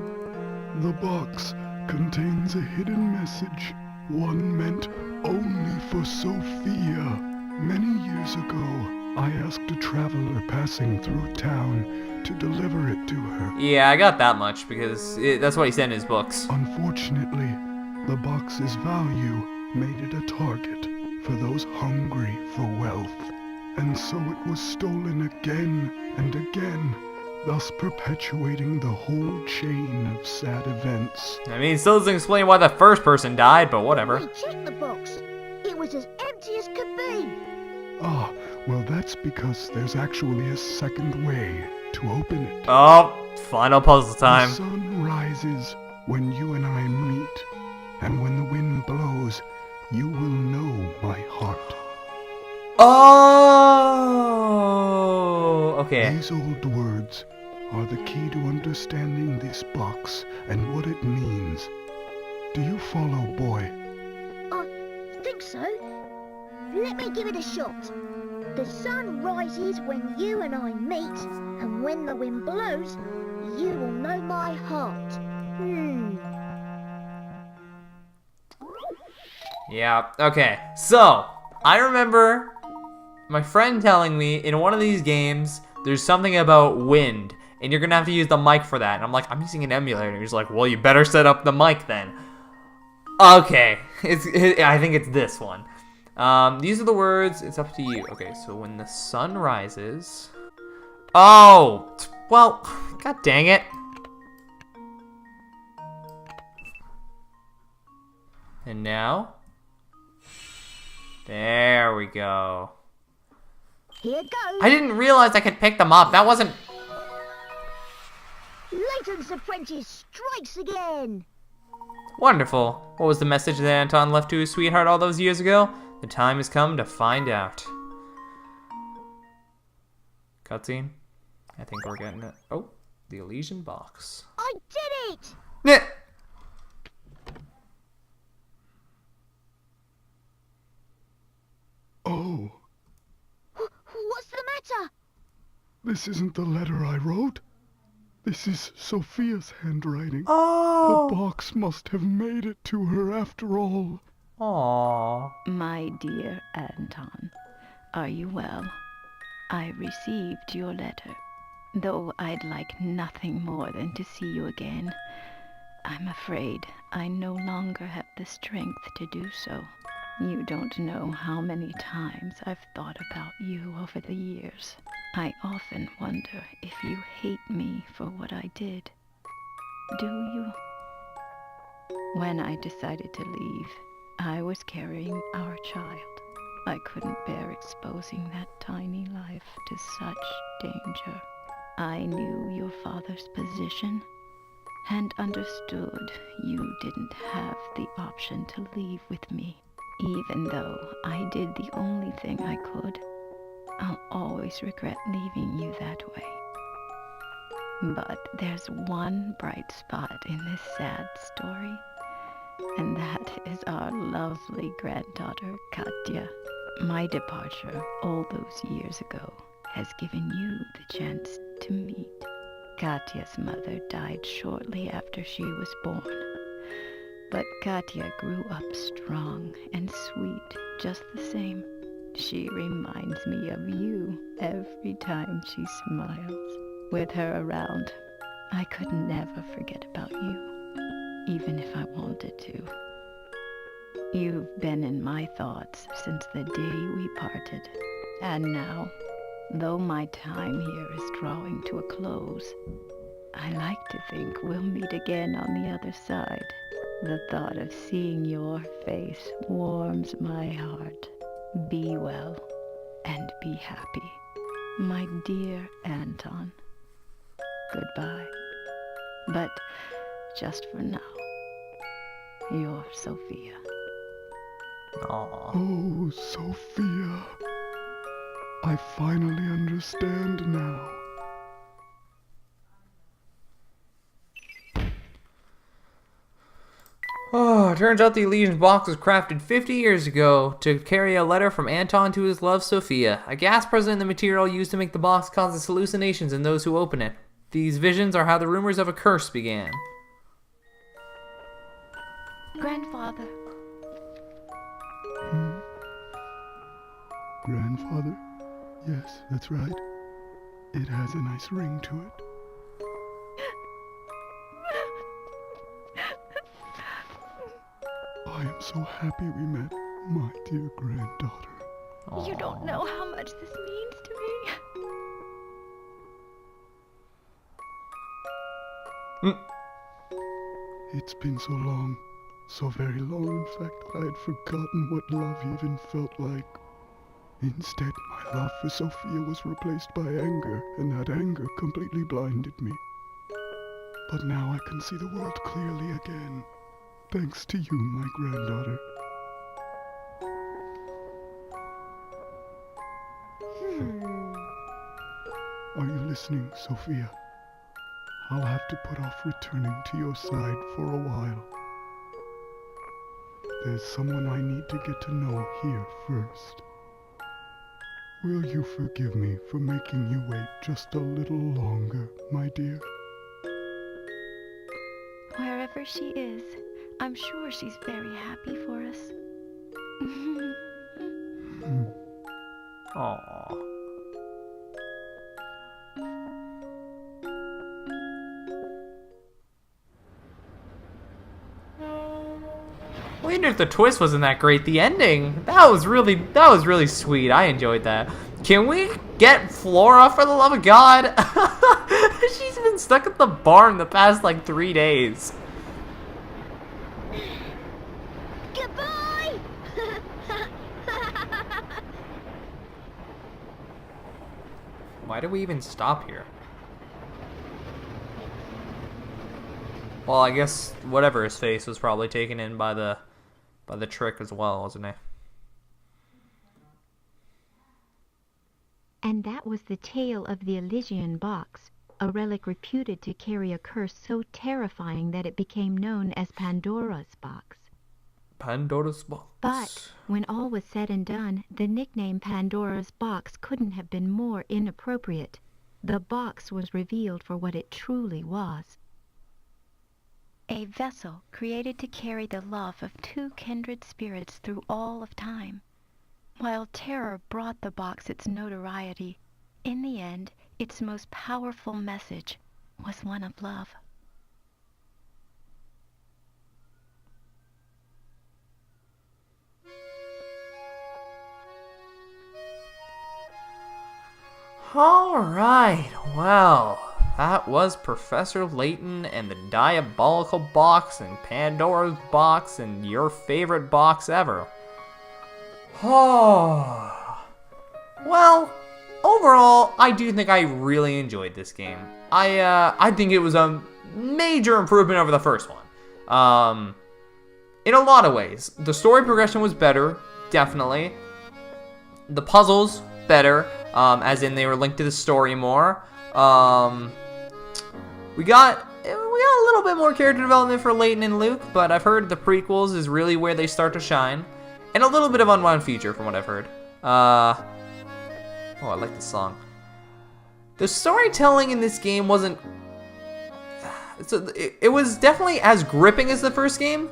The box contains a hidden message, one meant only for Sophia. Many years ago, I asked a traveler passing through town to deliver it to her. Yeah, I got that much, because that's what he said in his books. Unfortunately, the box's value made it a target for those hungry for wealth. And so it was stolen again and again, thus perpetuating the whole chain of sad events. I mean, it still doesn't explain why the first person died, but whatever. We checked the box. It was as empty as could be. Ah, well that's because there's actually a second way to open it. Oh, final puzzle time. The sun rises when you and I meet, and when the wind blows, you will know my heart. Oh, okay. These old words are the key to understanding this box and what it means. Do you follow, boy? I think so. Let me give it a shot. The sun rises when you and I meet, and when the wind blows, you will know my heart. Yeah, okay. So, I remember my friend telling me in one of these games, there's something about wind, and you're gonna have to use the mic for that. And I'm like, I'm using an emulator. And he's like, well, you better set up the mic then. Okay, I think it's this one. These are the words, it's up to you. Okay, so when the sun rises... Oh, well, god dang it. And now... There we go. Here goes. I didn't realize I could pick them up. That wasn't... Layton's apprentice strikes again. Wonderful. What was the message that Anton left to his sweetheart all those years ago? The time has come to find out. Cutscene. I think we're getting it. Oh, the Elysian box. I did it. Nah. Oh, What's the matter? this isn't the letter I wrote. This is Sophia's handwriting. Oh. The box must have made it to her after all. Aww. My dear Anton, are you well? I received your letter, though I'd like nothing more than to see you again. I'm afraid I no longer have the strength to do so. You don't know how many times I've thought about you over the years. I often wonder if you hate me for what I did. Do you? When I decided to leave, I was carrying our child. I couldn't bear exposing that tiny life to such danger. I knew your father's position and understood you didn't have the option to leave with me. Even though I did the only thing I could, I'll always regret leaving you that way. But there's one bright spot in this sad story, and that is our lovely granddaughter, Katya. My departure all those years ago has given you the chance to meet. Katya's mother died shortly after she was born. But Katya grew up strong and sweet just the same. She reminds me of you every time she smiles. With her around, I could never forget about you, even if I wanted to. You've been in my thoughts since the day we parted, and now Though my time here is drawing to a close, I like to think we'll meet again on the other side. The thought of seeing your face warms my heart. Be well and be happy, my dear Anton. Goodbye. But just for now, your Sophia. Aww. Oh, Sophia. I finally understand now. Oh, it turns out the Elysian box was crafted 50 years ago to carry a letter from Anton to his love, Sophia. A gas present in the material used to make the box causes hallucinations in those who open it. These visions are how the rumors of a curse began. Grandfather. Grandfather? Yes, that's right. It has a nice ring to it. I am so happy we met, my dear granddaughter. You don't know how much this means to me. It's been so long, so very long, in fact, that I had forgotten what love even felt like. Instead, my love for Sophia was replaced by anger, and that anger completely blinded me. But now I can see the world clearly again, thanks to you, my granddaughter. Are you listening, Sophia? I'll have to put off returning to your side for a while. There's someone I need to get to know here first. Will you forgive me for making you wait just a little longer, my dear? Wherever she is, I'm sure she's very happy for us. Aww. Well, even if the twist wasn't that great, the ending, that was really sweet. I enjoyed that. Can we get Flora, for the love of God? She's been stuck at the barn the past like 3 days. Goodbye! Why do we even stop here? Well, I guess whatever his face was probably taken in by the trick as well, wasn't it? And that was the tale of the Elysian box, a relic reputed to carry a curse so terrifying that it became known as Pandora's box. Pandora's box. But when all was said and done, the nickname Pandora's box couldn't have been more inappropriate. The box was revealed for what it truly was. A vessel created to carry the love of two kindred spirits through all of time. While terror brought the box its notoriety, in the end, its most powerful message was one of love. Alright, well, that was Professor Layton and the Diabolical box and Pandora's box and your favorite box ever. Oh, well, overall, I do think I really enjoyed this game. I think it was a major improvement over the first one. In a lot of ways. The story progression was better, definitely. The puzzles, better, as in they were linked to the story more. We got a little bit more character development for Layton and Luke, but I've heard the prequels is really where they start to shine. And a little bit of unwound feature from what I've heard. Oh, I like the song. The storytelling in this game wasn't... It was definitely as gripping as the first game.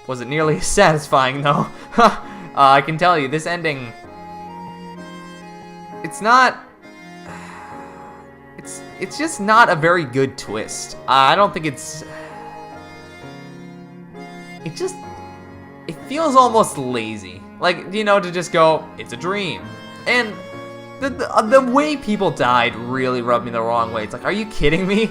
Wasn't nearly as satisfying, though. I can tell you, this ending... It's not... It's just not a very good twist. I don't think it's... It feels almost lazy. Like, you know, to just go, it's a dream. And The way people died really rubbed me the wrong way. It's like, are you kidding me?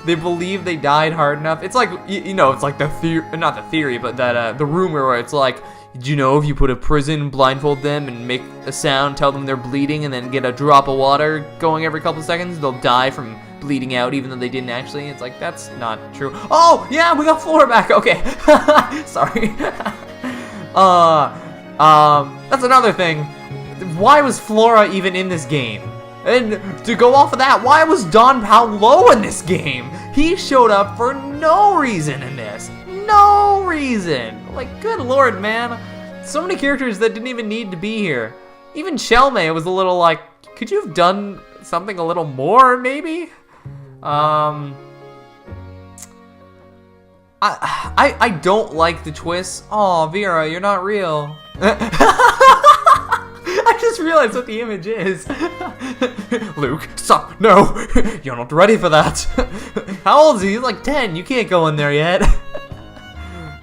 They believe they died hard enough. It's like, you know, it's like not the theory, but that the rumor where it's like, do you know if you put a prison, blindfold them, and make a sound, tell them they're bleeding, and then get a drop of water going every couple seconds, they'll die from bleeding out even though they didn't actually? It's like, that's not true. Oh, yeah, we got Flora back. Okay. Sorry. That's another thing. Why was Flora even in this game? And to go off of that, why was Don Paolo in this game? He showed up for no reason in this. No reason. Like, good lord, man. So many characters that didn't even need to be here. Even Chelme was a little like, could you have done something a little more, maybe? I don't like the twist. Oh, Vera, you're not real. I just realized what the image is. Luke, stop. No, you're not ready for that. How old is he? He's like 10. You can't go in there yet.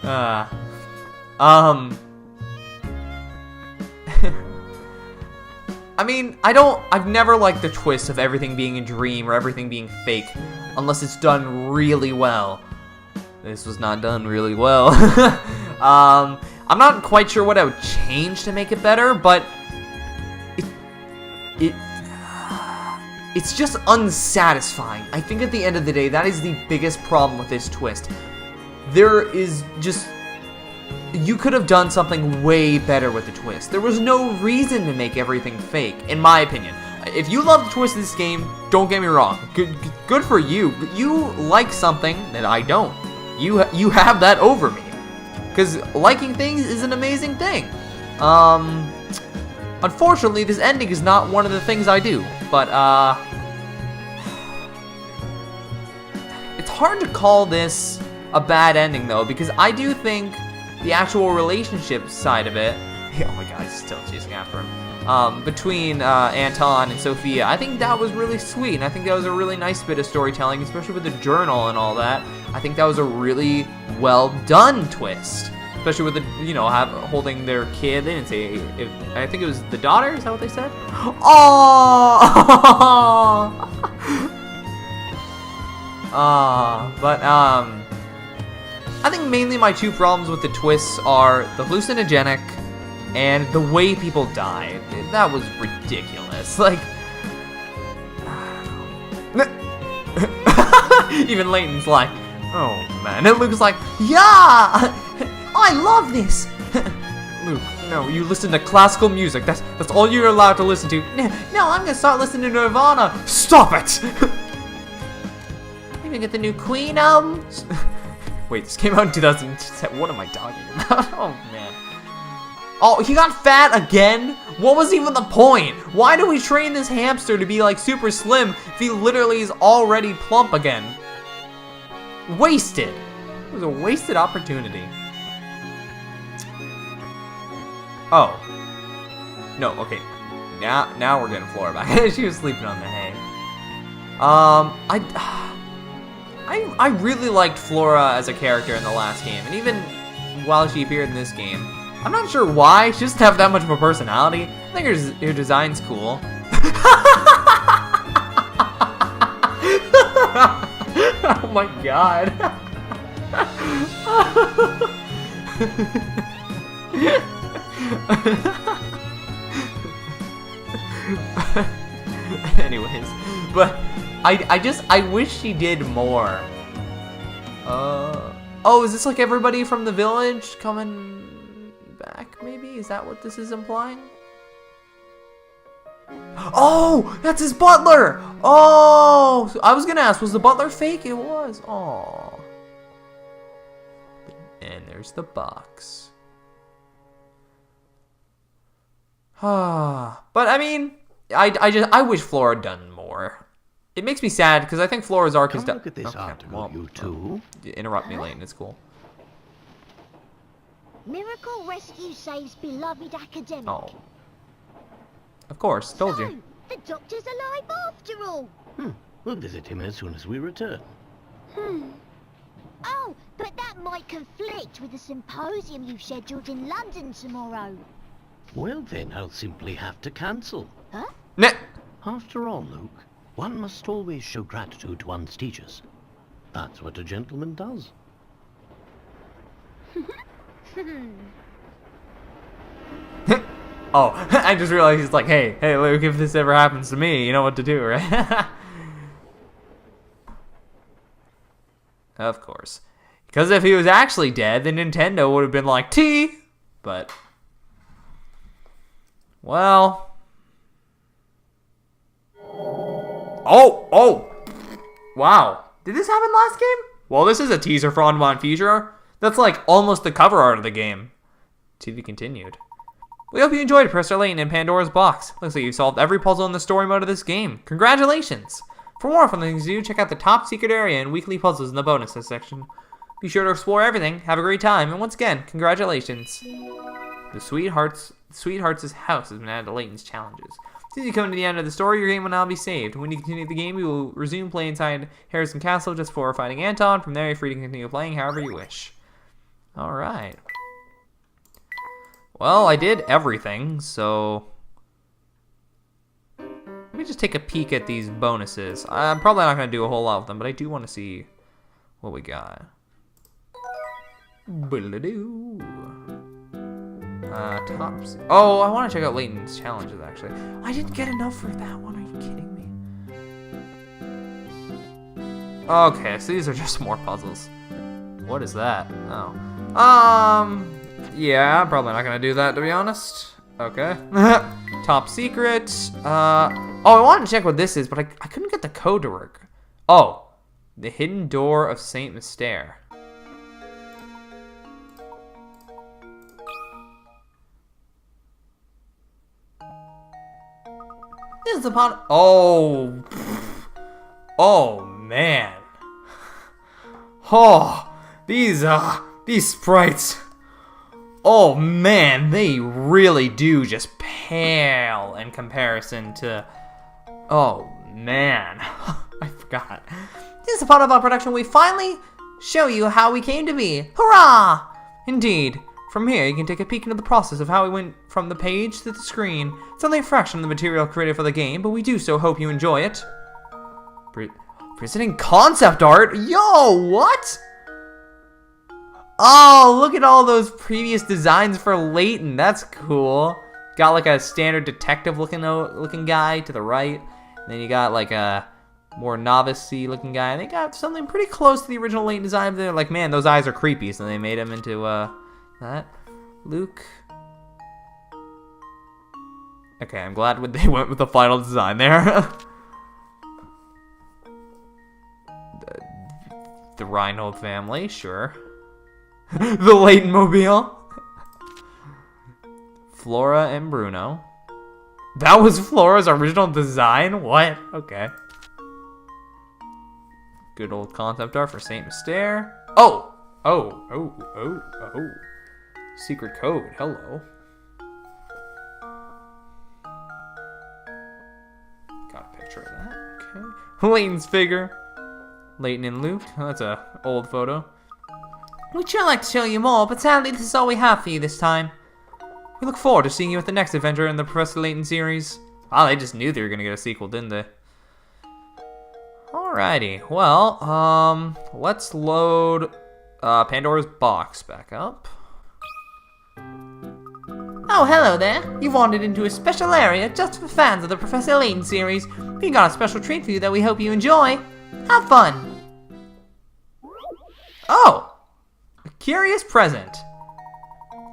I mean, I've never liked the twist of everything being a dream or everything being fake, unless it's done really well. This was not done really well. I'm not quite sure what I would change to make it better, but it's just unsatisfying. I think at the end of the day, that is the biggest problem with this twist. There is just... You could have done something way better with the twist. There was no reason to make everything fake, in my opinion. If you love the twist of this game, don't get me wrong. Good for you. You like something that I don't. You have that over me. Because liking things is an amazing thing. Unfortunately, this ending is not one of the things I do. But, it's hard to call this a bad ending, though, because I do think the actual relationship side of it... Oh my god, he's still chasing after him. Between Anton and Sophia, I think that was really sweet, and I think that was a really nice bit of storytelling, especially with the journal and all that. I think that was a really well done twist, especially with the, you know, holding their kid. They didn't say if I think it was the daughter. Is that what they said? Oh. I think mainly my two problems with the twists are the hallucinogenic and the way people died. That was ridiculous. Like, I don't know. Even Layton's like, oh man. And Luke's like, yeah, I love this. Luke, no, you listen to classical music. That's all you're allowed to listen to. No, I'm gonna start listening to Nirvana. Stop it. You gonna get the new Queen album? Wait, this came out in 2010. What am I talking about? Oh, man. Oh, he got fat again? What was even the point? Why do we train this hamster to be, like, super slim if he literally is already plump again? Wasted. It was a wasted opportunity. Oh. No, okay. Now we're getting Flora back. She was sleeping on the hay. I really liked Flora as a character in the last game, and even while she appeared in this game. I'm not sure why, she doesn't have that much of a personality. I think her design's cool. Oh my god. Anyways, but I wish she did more. Oh, is this like everybody from the village coming back, maybe? Is that what this is implying? Oh, that's his butler! Oh, I was gonna ask, was the butler fake? It was. Oh. And there's the box. But I mean, I wish Flora had done more. It makes me sad because I think Flora's arc is done. Look at this article, you two. Interrupt me, Layton. It's cool. Miracle rescue saves beloved academic. Oh. Of course, told you. The doctor's alive after all. We'll visit him as soon as we return. Oh, but that might conflict with the symposium you've scheduled in London tomorrow. Well then, I'll simply have to cancel. Huh? Nah. After all, Luke, one must always show gratitude to one's teachers. That's what a gentleman does. Oh, I just realized he's like, hey, Luke, if this ever happens to me, you know what to do, right? Of course. Because if he was actually dead, then Nintendo would have been like, T! But, well. Oh! Wow. Did this happen last game? Well, this is a teaser for Onmon Future. That's like almost the cover art of the game. To be continued. We hope you enjoyed Professor Layton and Pandora's Box. Looks like you've solved every puzzle in the story mode of this game. Congratulations! For more fun things to do, check out the top secret area and weekly puzzles in the bonuses section. Be sure to explore everything, have a great time, and once again, congratulations. The Sweethearts' house has been added to Layton's challenges. As soon as you come to the end of the story, your game will now be saved. When you continue the game, you will resume play inside Harrison Castle just before fighting Anton. From there, you're free to continue playing however you wish. Alright. Well, I did everything, so let me just take a peek at these bonuses. I'm probably not going to do a whole lot of them, but I do want to see what we got. Oh, I want to check out Layton's challenges, actually. I didn't get enough for that one. Are you kidding me? Okay, so these are just more puzzles. What is that? Oh. Yeah, I'm probably not gonna do that, to be honest. Okay. Top secret. Oh, I wanted to check what this is, but I couldn't get the code to work. Oh, the hidden door of Saint Mystere. This is the part. Oh. Oh man. Oh, these sprites. Oh man, they really do just pale in comparison to. Oh man, I forgot. This is the part of our production we finally show you how we came to be. Hurrah! Indeed. From here, you can take a peek into the process of how we went from the page to the screen. It's only a fraction of the material created for the game, but we do so hope you enjoy it. Presenting concept art? Yo, what? Oh, look at all those previous designs for Layton. That's cool. Got like a standard detective looking guy to the right. And then you got like a more novice-y looking guy. And they got something pretty close to the original Layton design. They're like, man, those eyes are creepy. So they made him into that. Luke. Okay, I'm glad they went with the final design there. the Reinhold family, sure. The Layton Mobile. Flora and Bruno. That was Flora's original design? What? Okay. Good old concept art for Saint Mystere. Oh! Oh. Secret code. Hello. Got a picture of that. Okay. Layton's figure. Layton and Luke. Oh, that's a old photo. We'd sure like to show you more, but sadly this is all we have for you this time. We look forward to seeing you at the next adventure in the Professor Layton series. Wow, they just knew they were gonna get a sequel, didn't they? Alrighty, well, let's load Pandora's box back up. Oh, hello there. You've wandered into a special area just for fans of the Professor Layton series. We got a special treat for you that we hope you enjoy. Have fun! Oh! A curious present.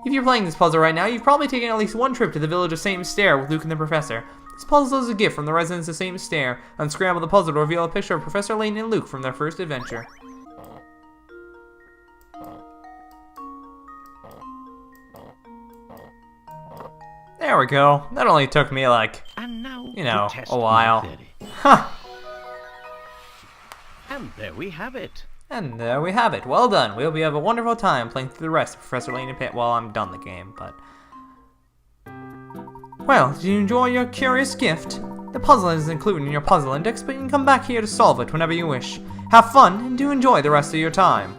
If you're playing this puzzle right now, you've probably taken at least one trip to the village of Saint Mystere with Luke and the Professor. This puzzle is a gift from the residents of Saint Mystere. Unscramble the puzzle to reveal a picture of Professor Layton and Luke from their first adventure. There we go. That only took me like, And now you know, to test a while. my theory. Ha! And there we have it. And there we have it. Well done. We'll have a wonderful time playing through the rest of Professor Layton and Pit while I'm done the game, but... Well, did you enjoy your curious gift? The puzzle is included in your puzzle index, but you can come back here to solve it whenever you wish. Have fun, and do enjoy the rest of your time.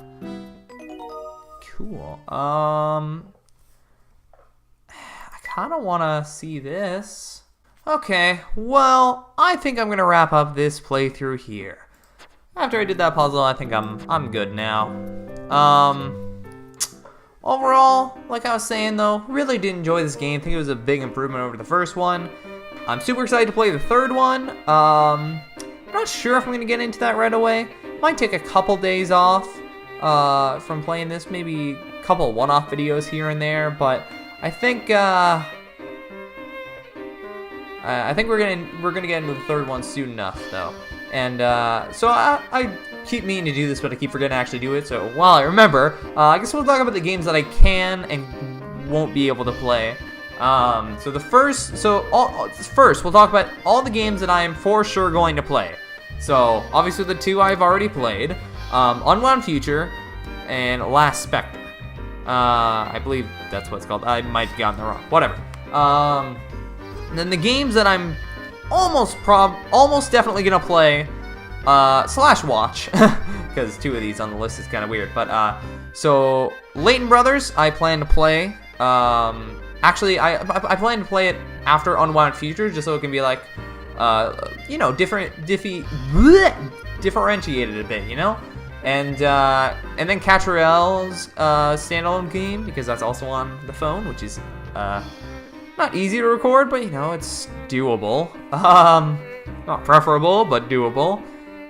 Cool. I kind of want to see this. Okay, well, I think I'm gonna wrap up this playthrough here. After I did that puzzle, I think I'm good now. Overall, like I was saying though, really did enjoy this game. I think it was a big improvement over the first one. I'm super excited to play the third one. I'm not sure if I'm gonna get into that right away. Might take a couple days off from playing this, maybe a couple one-off videos here and there, but I think we're gonna get into the third one soon enough though. And so I keep meaning to do this, but I keep forgetting to actually do it. So while I remember, I guess we'll talk about the games that I can and won't be able to play. First, we'll talk about all the games that I am for sure going to play. So obviously the two I've already played, Unwound Future and Last Spectre. I believe that's what it's called. I might have gotten the wrong. Whatever. And then the games that I'm almost definitely gonna play slash watch, because two of these on the list is kind of weird. But so Layton Brothers, I plan to play. Actually, I plan to play it after Unwound Future, just so it can be like, you know, differentiated a bit, you know. And then Catrell's standalone game, because that's also on the phone, which is not easy to record, but you know, it's doable. Not preferable, but doable.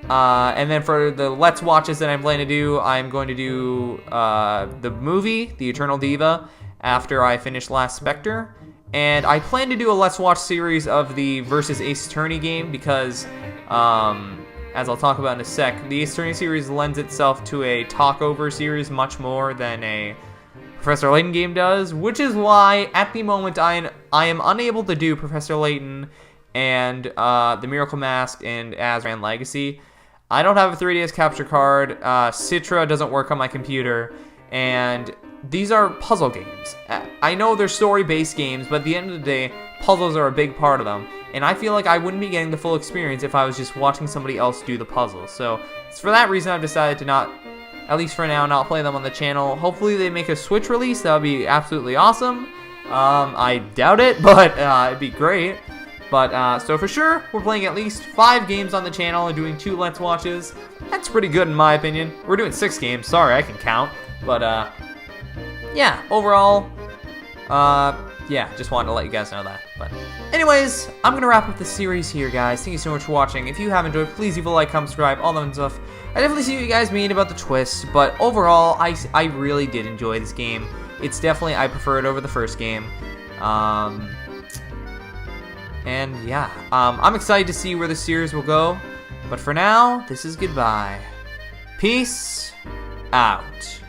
And then for the Let's Watches that I'm planning to do, I'm going to do the movie, The Eternal Diva, after I finish Last Spectre. And I plan to do a Let's Watch series of the versus Ace Attorney game because, as I'll talk about in a sec, the Ace Attorney series lends itself to a talk-over series much more than a Professor Layton game does, which is why, at the moment, I am unable to do Professor Layton and the Miracle Mask and Azran Legacy. I don't have a 3DS capture card, Citra doesn't work on my computer, and these are puzzle games. I know they're story-based games, but at the end of the day, puzzles are a big part of them, and I feel like I wouldn't be getting the full experience if I was just watching somebody else do the puzzles. So, it's for that reason I've decided to not, at least for now, not play them on the channel. Hopefully they make a Switch release, that would be absolutely awesome. I doubt it, but it'd be great. But, so for sure, we're playing at least 5 games on the channel and doing 2 Let's Watches. That's pretty good in my opinion. We're doing 6 games, sorry, I can count. But, yeah, overall, yeah, just wanted to let you guys know that. But anyways, I'm going to wrap up the series here, guys. Thank you so much for watching. If you have enjoyed, please leave a like, comment, subscribe, all that stuff. I definitely see what you guys mean about the twists, but overall, I really did enjoy this game. It's definitely, I prefer it over the first game. And yeah, I'm excited to see where the series will go. But for now, this is goodbye. Peace out.